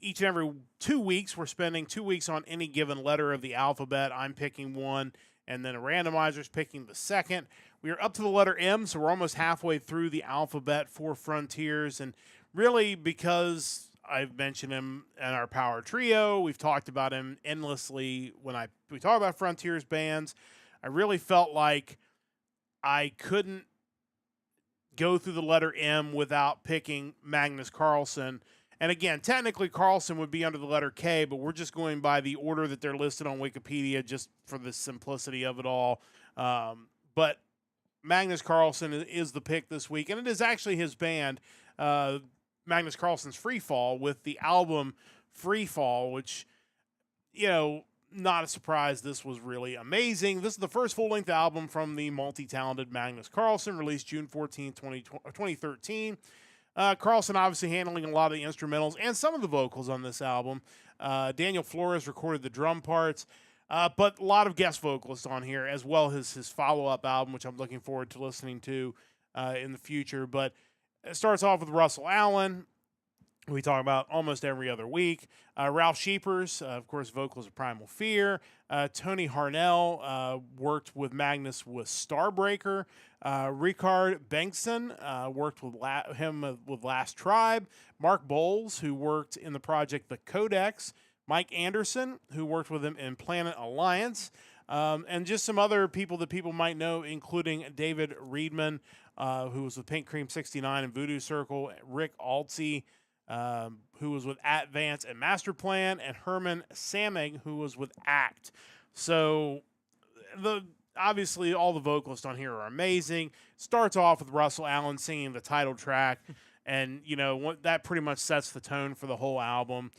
each and every 2 weeks, we're spending 2 weeks on any given letter of the alphabet. I'm picking one, and then a randomizer's picking the second. We are up to the letter M, so we're almost halfway through the alphabet for Frontiers, and really because I've mentioned him in our Power Trio, we've talked about him endlessly when we talk about Frontiers bands. I really felt like I couldn't go through the letter M without picking Magnus Karlsson. And again, technically Karlsson would be under the letter K, but we're just going by the order that they're listed on Wikipedia just for the simplicity of it all. But Magnus Karlsson is the pick this week, and it is actually his band, Magnus Karlsson's Freefall, with the album Freefall, which, not a surprise, this was really amazing. This is the first full-length album from the multi-talented Magnus Karlsson, released June 14, 2013. Karlsson obviously handling a lot of the instrumentals and some of the vocals on this album. Daniel Flores recorded the drum parts, but a lot of guest vocalists on here, as well as his follow-up album, which I'm looking forward to listening to in the future. But it starts off with Russell Allen, who we talk about almost every other week. Ralph Sheepers, of course, vocals of Primal Fear. Tony Harnell worked with Magnus with Starbreaker. Rikard Bengtsson worked with him with Last Tribe. Mark Bowles, who worked in the project The Codex. Mike Anderson, who worked with him in Planet Alliance. And just some other people that people might know, including David Reedman, who was with Pink Cream 69 and Voodoo Circle. Rick Altsey, who was with Advance and Master Plan, and Herman Samig, who was with ACT. So obviously all the vocalists on here are amazing. Starts off with Russell Allen singing the title track, and that pretty much sets the tone for the whole album.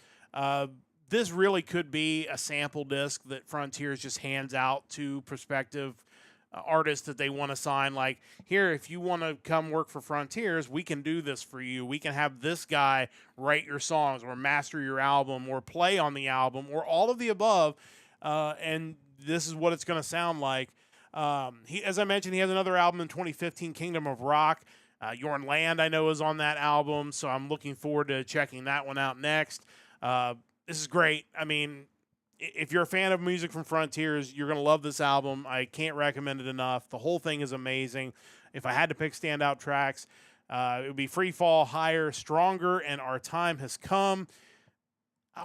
This really could be a sample disc that Frontiers just hands out to prospective artists that they want to sign. Like, here, if you want to come work for Frontiers, we can do this for you. We can have this guy write your songs or master your album or play on the album or all of the above. And this is what it's going to sound like. As I mentioned, he has another album in 2015, Kingdom of Rock. Yorn Land, I know, is on that album, so I'm looking forward to checking that one out next. This is great. I mean, if you're a fan of music from Frontiers, you're going to love this album. I can't recommend it enough. The whole thing is amazing. If I had to pick standout tracks, it would be Free Fall, Higher, Stronger, and Our Time Has Come.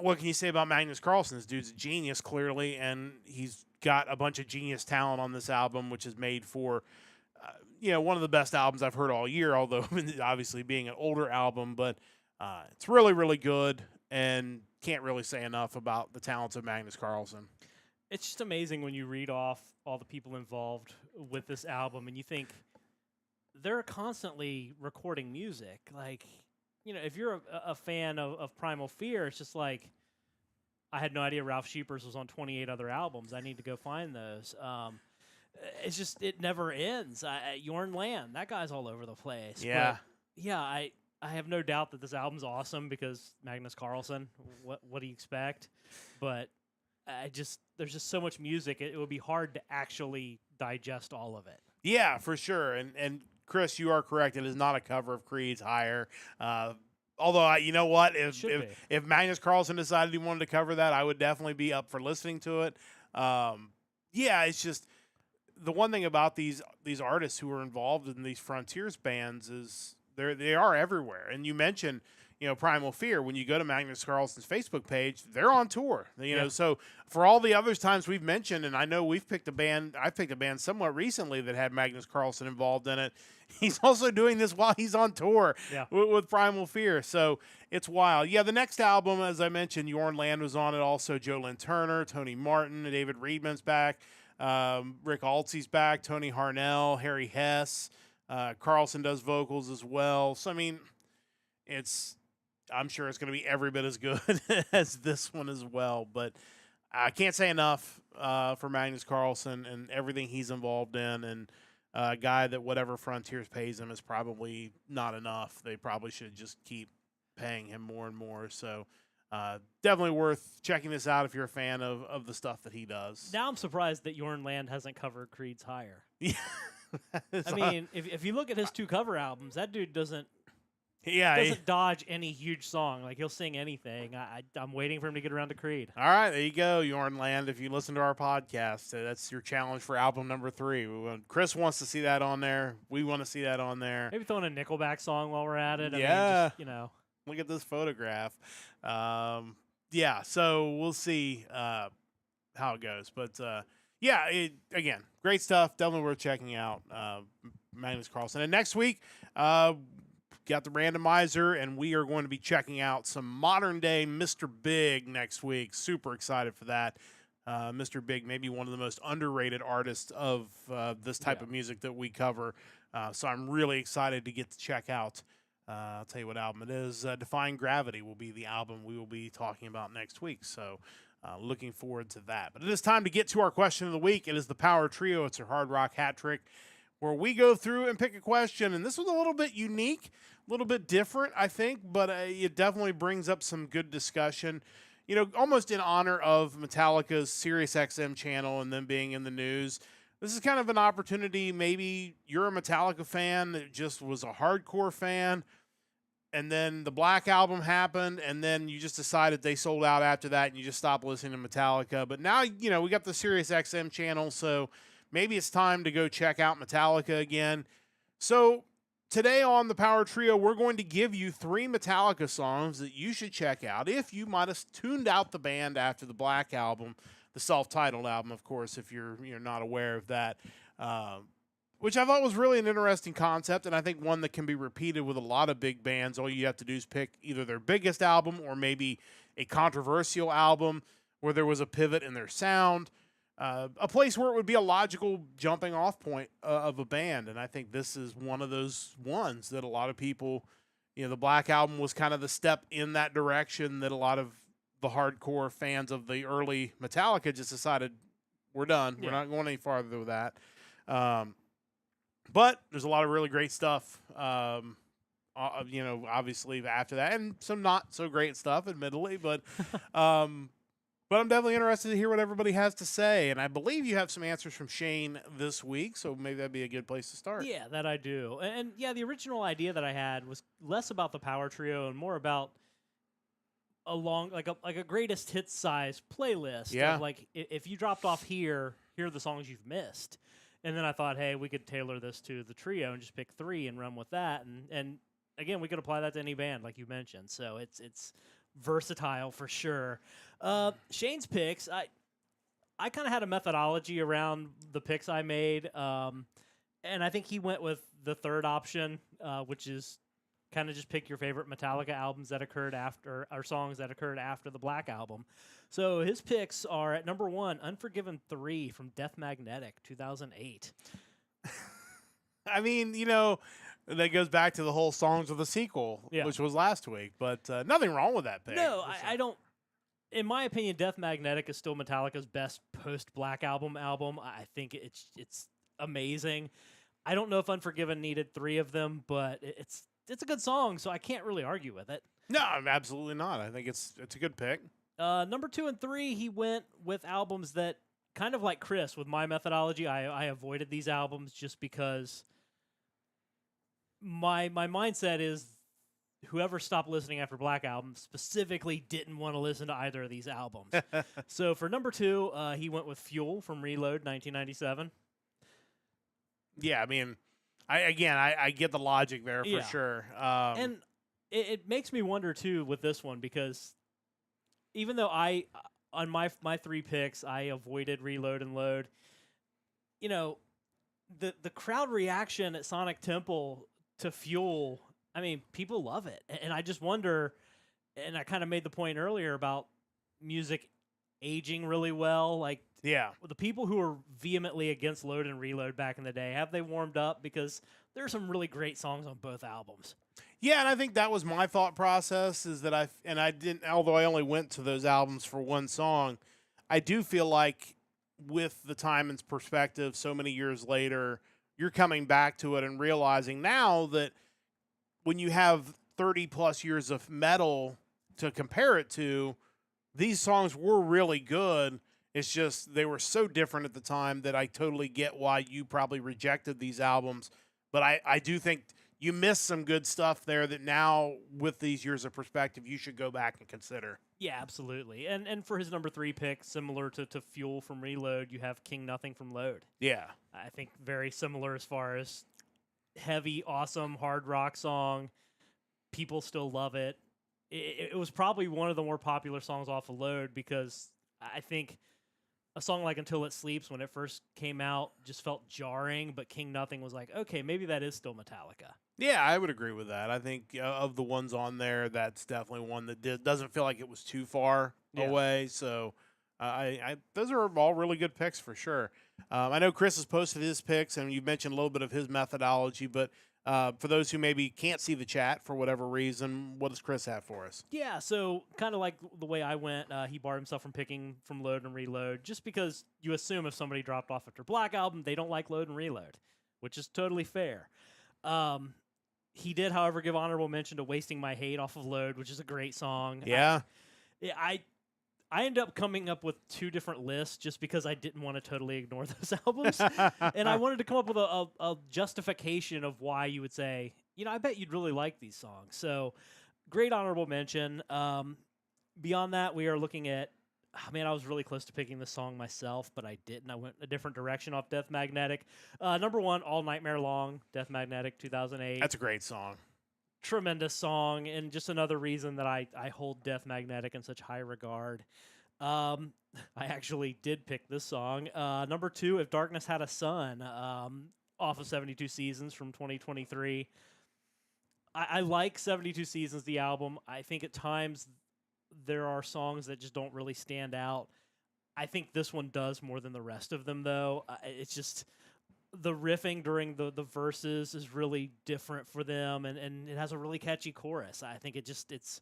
What can you say about Magnus Karlsson? This dude's a genius, clearly, and he's got a bunch of genius talent on this album, which is made for, one of the best albums I've heard all year, although obviously being an older album, but it's really, really good, and can't really say enough about the talents of Magnus Karlsson. It's just amazing when you read off all the people involved with this album, and you think they're constantly recording music. Like, if you're a fan of Primal Fear, it's just like, I had no idea Ralph Sheepers was on 28 other albums. I need to go find those. It's just, it never ends. Yorn Land, that guy's all over the place. Yeah. But yeah, I have no doubt that this album's awesome because Magnus Karlsson, what do you expect? But there's just so much music, it would be hard to actually digest all of it. Yeah, for sure. And Chris, you are correct. It is not a cover of Creed's Higher. Although, you know what? If Magnus Karlsson decided he wanted to cover that, I would definitely be up for listening to it. Yeah, it's just the one thing about these artists who are involved in these Frontiers bands is they are everywhere. And you mentioned, Primal Fear. When you go to Magnus Karlsson's Facebook page, they're on tour. So for all the other times we've mentioned, and I know I picked a band somewhat recently that had Magnus Karlsson involved in it. He's also doing this while he's on tour with Primal Fear. So it's wild. Yeah, the next album, as I mentioned, Yorn Land was on it. Also, Joe Lynn Turner, Tony Martin, David Reedman's back. Rick Altsey's back. Tony Harnell, Harry Hess. Karlsson does vocals as well. So, I mean, I'm sure it's going to be every bit as good as this one as well. But I can't say enough for Magnus Karlsson and everything he's involved in. And a guy that whatever Frontiers pays him is probably not enough. They probably should just keep paying him more and more. So definitely worth checking this out if you're a fan of the stuff that he does. Now I'm surprised that Yorn Land hasn't covered Creed's Higher. Yeah. I mean, if you look at his 2 cover albums, that dude doesn't dodge any huge song. Like, he'll sing anything. I'm waiting for him to get around to Creed. All right, there you go, Yorn Land. If you listen to our podcast, that's your challenge for album number 3. Chris wants to see that on there. We want to see that on there. Maybe throwing a Nickelback song while we're at it. Yeah. I mean, Look at this photograph. Yeah, so we'll see how it goes. But, again, great stuff. Definitely worth checking out, Magnus Karlsson. And next week, got the randomizer, and we are going to be checking out some modern-day Mr. Big next week. Super excited for that. Mr. Big, maybe one of the most underrated artists of this type of music that we cover. So I'm really excited to get to check out. I'll tell you what album it is. Defying Gravity will be the album we will be talking about next week. So looking forward to that. But it is time to get to our question of the week. It is the Power Trio. It's our Hard Rock Hat Trick, where we go through and pick a question. And this was a little bit unique, a little bit different, I think, but it definitely brings up some good discussion. Almost in honor of Metallica's SiriusXM channel and them being in the news. This is kind of an opportunity. Maybe you're a Metallica fan that just was a hardcore fan, and then the Black Album happened, and then you just decided they sold out after that, and you just stopped listening to Metallica. But now, we got the SiriusXM channel, so maybe it's time to go check out Metallica again. So today on the Power Trio, we're going to give you 3 Metallica songs that you should check out if you might have tuned out the band after the Black Album, the self-titled album, of course, if you're not aware of that, which I thought was really an interesting concept, and I think one that can be repeated with a lot of big bands. All you have to do is pick either their biggest album or maybe a controversial album where there was a pivot in their sound, a place where it would be a logical jumping off point of a band. And I think this is one of those ones that a lot of people, the Black Album was kind of the step in that direction that a lot of the hardcore fans of the early Metallica just decided, we're done. Yeah. We're not going any farther with that. But there's a lot of really great stuff, obviously after that, and some not so great stuff, admittedly, but But I'm definitely interested to hear what everybody has to say. And I believe you have some answers from Shane this week, so maybe that'd be a good place to start. Yeah, that I do. And yeah, the original idea that I had was less about the power trio and more about a long, like a greatest hits size playlist. Yeah. Of like, if you dropped off here are the songs you've missed. And then I thought, hey, we could tailor this to the trio and just pick 3 and run with that. And again, we could apply that to any band, like you mentioned. So it's versatile for sure. Shane's picks, I kind of had a methodology around the picks I made, and I think he went with the third option, which is kind of just pick your favorite Metallica albums that occurred after, or songs that occurred after the Black Album. So his picks are at number 1, Unforgiven 3 from Death Magnetic, 2008. I mean, that goes back to the whole songs of the sequel, Yeah. which was last week. But nothing wrong with that pick. No, I don't. In my opinion, Death Magnetic is still Metallica's best post-Black Album. I think it's amazing. I don't know if Unforgiven needed 3 of them, but it's a good song, so I can't really argue with it. No, absolutely not. I think it's a good pick. Number 2 and 3, he went with albums that, kind of like Chris, with my methodology, I avoided these albums just because my mindset is whoever stopped listening after Black Album specifically didn't want to listen to either of these albums. So for number 2, he went with Fuel from Reload, 1997. Yeah, I mean, I get the logic there for Yeah. sure. And it makes me wonder, too, with this one, because even though on my 3 picks, I avoided Reload and Load, the crowd reaction at Sonic Temple to Fuel, I mean, people love it. And I just wonder, and I kind of made the point earlier about music aging really well. Like, yeah, the people who were vehemently against Load and Reload back in the day, have they warmed up? Because there are some really great songs on both albums. yeah, and I think that was my thought process. Is that I didn't, although I only went to those albums for one song, I do feel like with the time and perspective, so many years later, you're coming back to it and realizing now that when you have 30 plus years of metal to compare it to, these songs were really good. It's just they were so different at the time that I totally get why you probably rejected these albums. But I do think you missed some good stuff there that now, with these years of perspective, you should go back and consider. Yeah, absolutely. And for his number 3 pick, similar to Fuel from Reload, you have King Nothing from Load. Yeah. I think very similar as far as heavy, awesome, hard rock song. People still love it. It was probably one of the more popular songs off of Load, because I think a song like Until It Sleeps, when it first came out, just felt jarring, but King Nothing was like, okay, maybe that is still Metallica. Yeah, I would agree with that. I think of the ones on there, that's definitely one that doesn't feel like it was too far away. So those are all really good picks for sure. I know Chris has posted his picks, and you mentioned a little bit of his methodology, but for those who maybe can't see the chat for whatever reason, what does Chris have for us? Yeah, so kind of like the way I went, he barred himself from picking from Load and Reload, just because you assume if somebody dropped off after Black Album, they don't like Load and Reload, which is totally fair. He did, however, give honorable mention to Wasting My Hate off of Load, which is a great song. Yeah. I ended up coming up with 2 different lists just because I didn't want to totally ignore those albums. And I wanted to come up with a justification of why you would say, I bet you'd really like these songs. So, great honorable mention. Beyond that, we are looking at, I was really close to picking this song myself, but I didn't. I went a different direction off Death Magnetic. Number 1, All Nightmare Long, Death Magnetic, 2008. That's a great song. Tremendous song, and just another reason that I hold Death Magnetic in such high regard. I actually did pick this song. Number 2, If Darkness Had a Sun, off of 72 Seasons from 2023. I like 72 Seasons, the album. I think at times there are songs that just don't really stand out. I think this one does more than the rest of them, though. It's just the riffing during the verses is really different for them, and it has a really catchy chorus. I think it's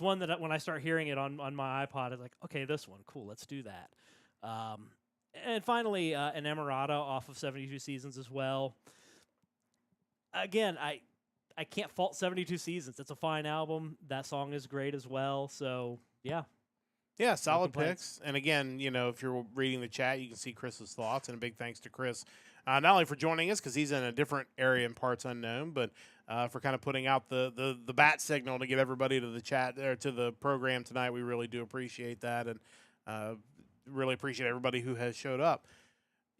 one that when I start hearing it on my iPod, it's like, okay, this one, cool, let's do that. And finally, Enamorada off of 72 Seasons as well. Again, I can't fault 72 Seasons. It's a fine album. That song is great as well. So, yeah. Yeah, solid complaints. picks. And again, if you're reading the chat, you can see Chris's thoughts. And a big thanks to Chris, not only for joining us because he's in a different area in parts unknown, but for kind of putting out the bat signal to get everybody to the chat or to the program tonight. We really do appreciate that, and really appreciate everybody who has showed up.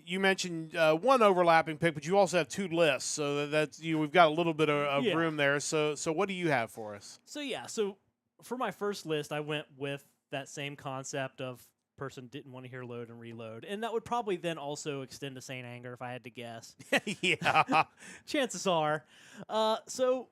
You mentioned one overlapping pick, but you also have two lists, so that's we've got a little bit of Yeah. room there. So what do you have for us? So for my first list, I went with that same concept of person didn't want to hear load and reload, and that would probably then also extend to Saint Anger if I had to guess. Yeah. Chances are. So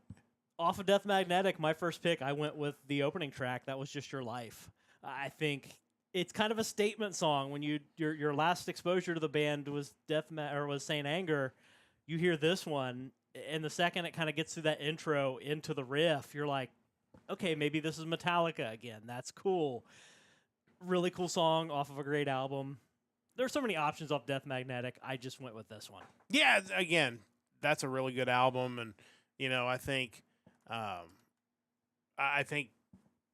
off of Death Magnetic, my first pick, I went with the opening track. That was Just Your Life. I think it's kind of a statement song. When your last exposure to the band was was Saint Anger, you hear this one, and the second it kind of gets through that intro into the riff, you're like, okay, maybe this is Metallica again. That's cool. Really cool song off of a great album. There's so many options off Death Magnetic. I just went with this one. Yeah, again, that's a really good album, and I think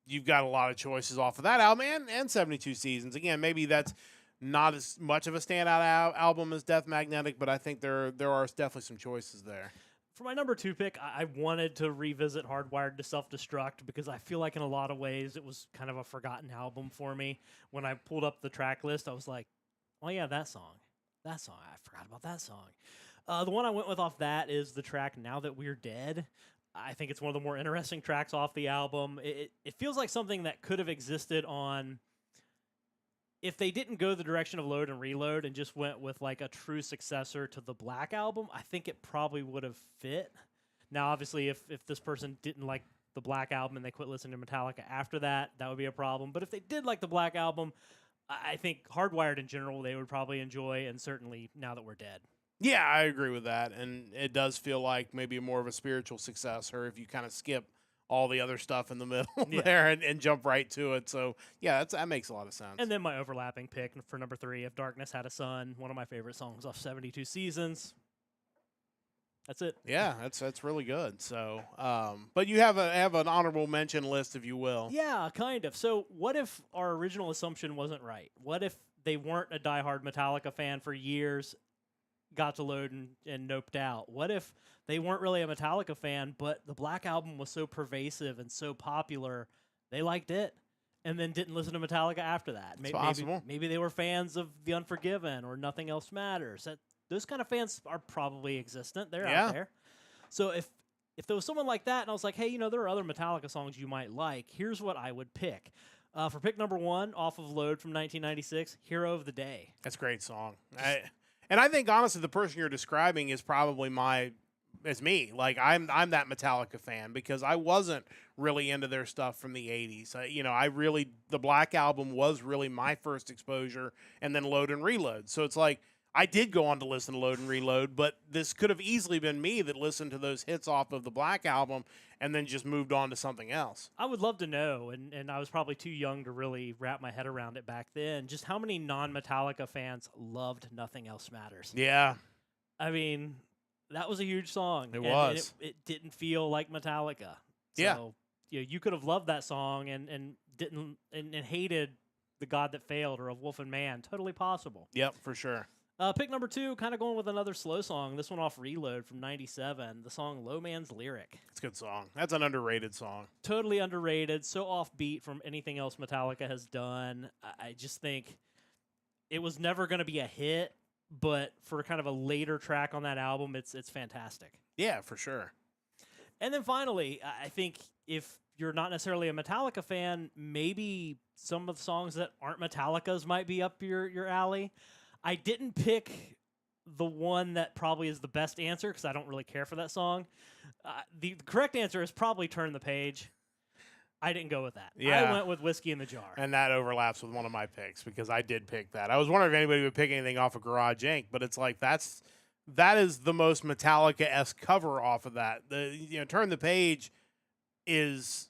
you've got a lot of choices off of that album and 72 Seasons. Again, maybe that's not as much of a standout album as Death Magnetic, but I think there are definitely some choices there. For my number 2 pick, I wanted to revisit Hardwired to Self-Destruct because I feel like in a lot of ways it was kind of a forgotten album for me. When I pulled up the track list, I was like, oh yeah, that song. I forgot about that song. The one I went with off that is the track Now That We're Dead. I think it's one of the more interesting tracks off the album. It feels like something that could have existed on... If they didn't go the direction of Load and Reload and just went with like a true successor to the Black Album, I think it probably would have fit. Now, obviously, if this person didn't like the Black Album and they quit listening to Metallica after that, that would be a problem. But if they did like the Black Album, I think Hardwired in general they would probably enjoy, and certainly Now That We're Dead. Yeah, I agree with that, and it does feel like maybe more of a spiritual successor if you kind of skip all the other stuff in the middle there and jump right to it. So, yeah, that makes a lot of sense. And then my overlapping pick for number 3, If Darkness Had a Sun, one of my favorite songs off 72 Seasons. That's it. Yeah, that's really good. So, but you have an honorable mention list, if you will. Yeah, kind of. So what if our original assumption wasn't right? What if they weren't a diehard Metallica fan for years, got to Load and noped out? What if they weren't really a Metallica fan, but the Black Album was so pervasive and so popular, they liked it, and then didn't listen to Metallica after that? It's possible. Maybe they were fans of The Unforgiven or Nothing Else Matters. Those kind of fans are probably existent. They're out there. So if there was someone like that, and I was like, hey, there are other Metallica songs you might like, here's what I would pick. For pick number 1, off of Load from 1996, Hero of the Day. That's a great song. And I think, honestly, the person you're describing is probably it's me. Like, I'm that Metallica fan because I wasn't really into their stuff from the 80s. The Black Album was really my first exposure, and then Load and Reload. So it's like, I did go on to listen to Load and Reload, but this could have easily been me that listened to those hits off of the Black Album and then just moved on to something else. I would love to know, and I was probably too young to really wrap my head around it back then, just how many non-Metallica fans loved Nothing Else Matters. Yeah. I mean, that was a huge song. It was. It didn't feel like Metallica. Yeah. So, you could have loved that song and didn't and hated The God That Failed or Of Wolf and Man. Totally possible. Yep, for sure. Pick number 2, kind of going with another slow song. This one off Reload from 97, the song Low Man's Lyric. It's a good song. That's an underrated song. Totally underrated, so offbeat from anything else Metallica has done. I just think it was never going to be a hit, but for kind of a later track on that album, it's fantastic. Yeah, for sure. And then finally, I think if you're not necessarily a Metallica fan, maybe some of the songs that aren't Metallica's might be up your alley. I didn't pick the one that probably is the best answer because I don't really care for that song. The correct answer is probably Turn the Page. I didn't go with that. Yeah. I went with Whiskey in the Jar. And that overlaps with one of my picks because I did pick that. I was wondering if anybody would pick anything off of Garage Inc., but it's like that is the most Metallica-esque cover off of that. Turn the Page is,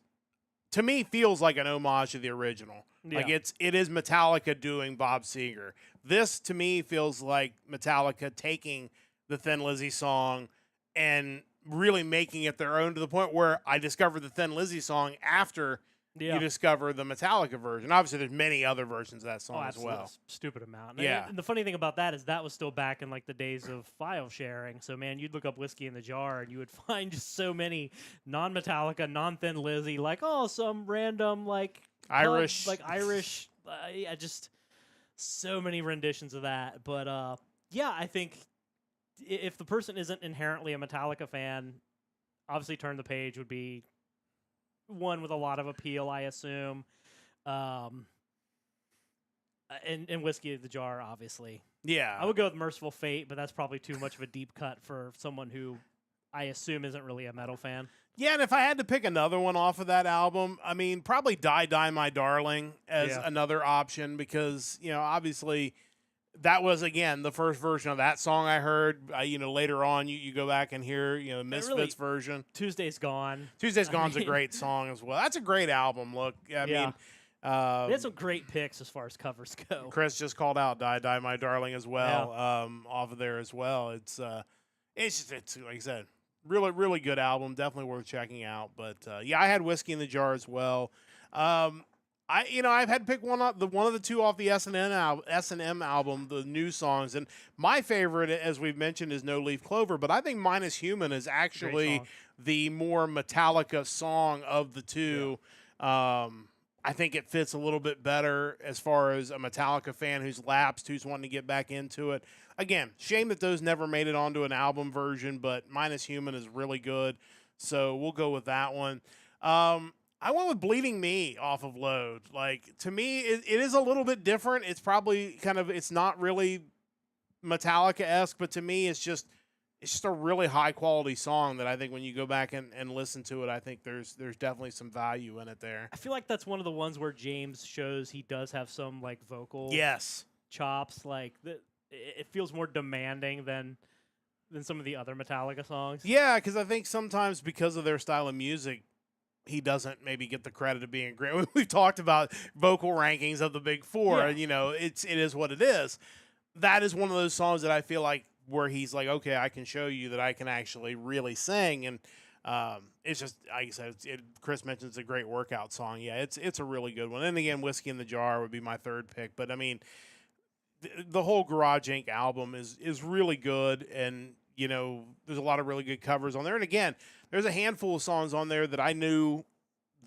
to me, feels like an homage to the original. Yeah. Like it is Metallica doing Bob Seger. This to me feels like Metallica taking the Thin Lizzy song and really making it their own to the point where I discovered the Thin Lizzy song after Yeah. you discover the Metallica version. Obviously, there's many other versions of that song as absolutely. well. Stupid amount. Yeah. And the funny thing about that is that was still back in like the days of file sharing. So man, you'd look up Whiskey in the Jar and you would find just so many non-Metallica, non-Thin Lizzy, like some random like Irish. Yeah, just so many renditions of that. But yeah, I think if the person isn't inherently a Metallica fan, obviously Turn the Page would be one with a lot of appeal, I assume. And Whiskey in the Jar, obviously. Yeah. I would go with Merciful Fate, but that's probably too much of a deep cut for someone who I assume isn't really a metal fan. Yeah, and if I had to pick another one off of that album, I mean, probably Die, Die, My Darling as another option because, obviously that was, again, the first version of that song I heard. Later on, you go back and hear, Misfits version. Tuesday's Gone. Tuesday's Gone's a great song as well. That's a great album. Look, I mean, they had some great picks as far as covers go. Chris just called out Die, Die, My Darling as well, off of there as well. It's like I said, really, really good album. Definitely worth checking out. But I had Whiskey in the Jar as well. I've had to pick one of the two off the S&M album, the new songs, and my favorite, as we've mentioned, is No Leaf Clover. But I think Minus Human is actually the more Metallica song of the two. Yeah. I think it fits a little bit better as far as a Metallica fan who's lapsed, who's wanting to get back into it. Again, shame that those never made it onto an album version, but Minus Human is really good, so we'll go with that one. I went with Bleeding Me off of Load. Like, to me, it is a little bit different. It's probably it's not really Metallica-esque, but to me, it's just a really high-quality song that I think when you go back and listen to it, I think there's definitely some value in it there. I feel like that's one of the ones where James shows he does have some, like, vocal chops. Like, it feels more demanding than some of the other Metallica songs. Yeah, because I think sometimes because of their style of music, he doesn't maybe get the credit of being great. We've talked about vocal rankings of the Big Four, and it is what it is. That is one of those songs that I feel like where he's like, okay, I can show you that I can actually really sing, and it's just like I said. Chris mentions it's a great workout song. Yeah, it's a really good one. And again, Whiskey in the Jar would be my third pick. But I mean, the whole Garage Inc. album is really good, and there's a lot of really good covers on there. And again, there's a handful of songs on there that I knew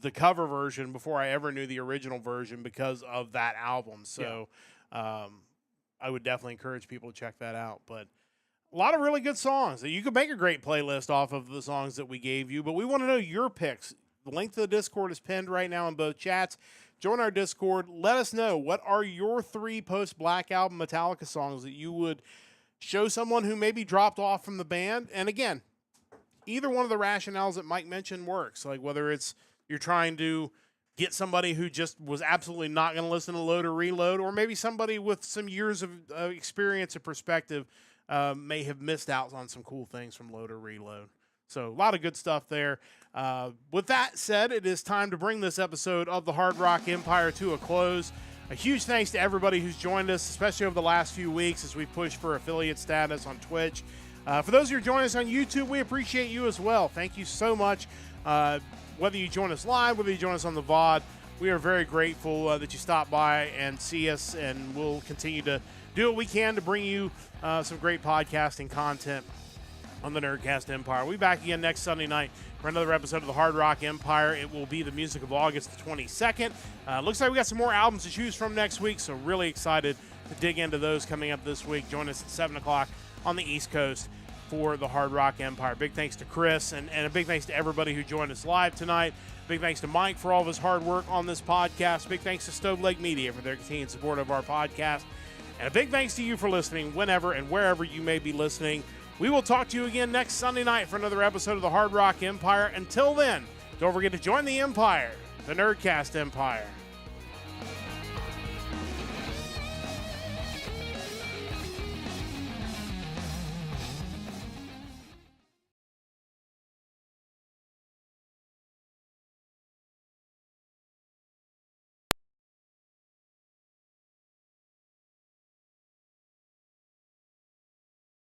the cover version before I ever knew the original version because of that album. So I would definitely encourage people to check that out. But a lot of really good songs. You could make a great playlist off of the songs that we gave you, but we want to know your picks. The link to the Discord is pinned right now in both chats. Join our Discord. Let us know, what are your 3 post-Black Album Metallica songs that you would show someone who maybe dropped off from the band? And again, either one of the rationales that Mike mentioned works. Like whether it's you're trying to get somebody who just was absolutely not going to listen to Load or Reload, or maybe somebody with some years of experience and perspective may have missed out on some cool things from Load or Reload. So a lot of good stuff there. With that said, it is time to bring this episode of the Hard Rock Empire to a close. A huge thanks to everybody who's joined us, especially over the last few weeks as we push for affiliate status on Twitch. For those who are joining us on YouTube, we appreciate you as well. Thank you so much. Whether you join us live, whether you join us on the VOD, we are very grateful that you stop by and see us, and we'll continue to do what we can to bring you some great podcasting content on the Nerdcast Empire. We'll be back again next Sunday night for another episode of the Hard Rock Empire. It will be the music of August the 22nd. Looks like we got some more albums to choose from next week, so really excited to dig into those coming up this week. Join us at 7 o'clock on the East Coast for the Hard Rock Empire. Big thanks to Chris, and a big thanks to everybody who joined us live tonight. Big thanks to Mike for all of his hard work on this podcast. Big thanks to Stove Lake Media for their continued support of our podcast. And a big thanks to you for listening whenever and wherever you may be listening. We will talk to you again next Sunday night for another episode of the Hard Rock Empire. Until then, don't forget to join the Empire, the Nerdcast Empire.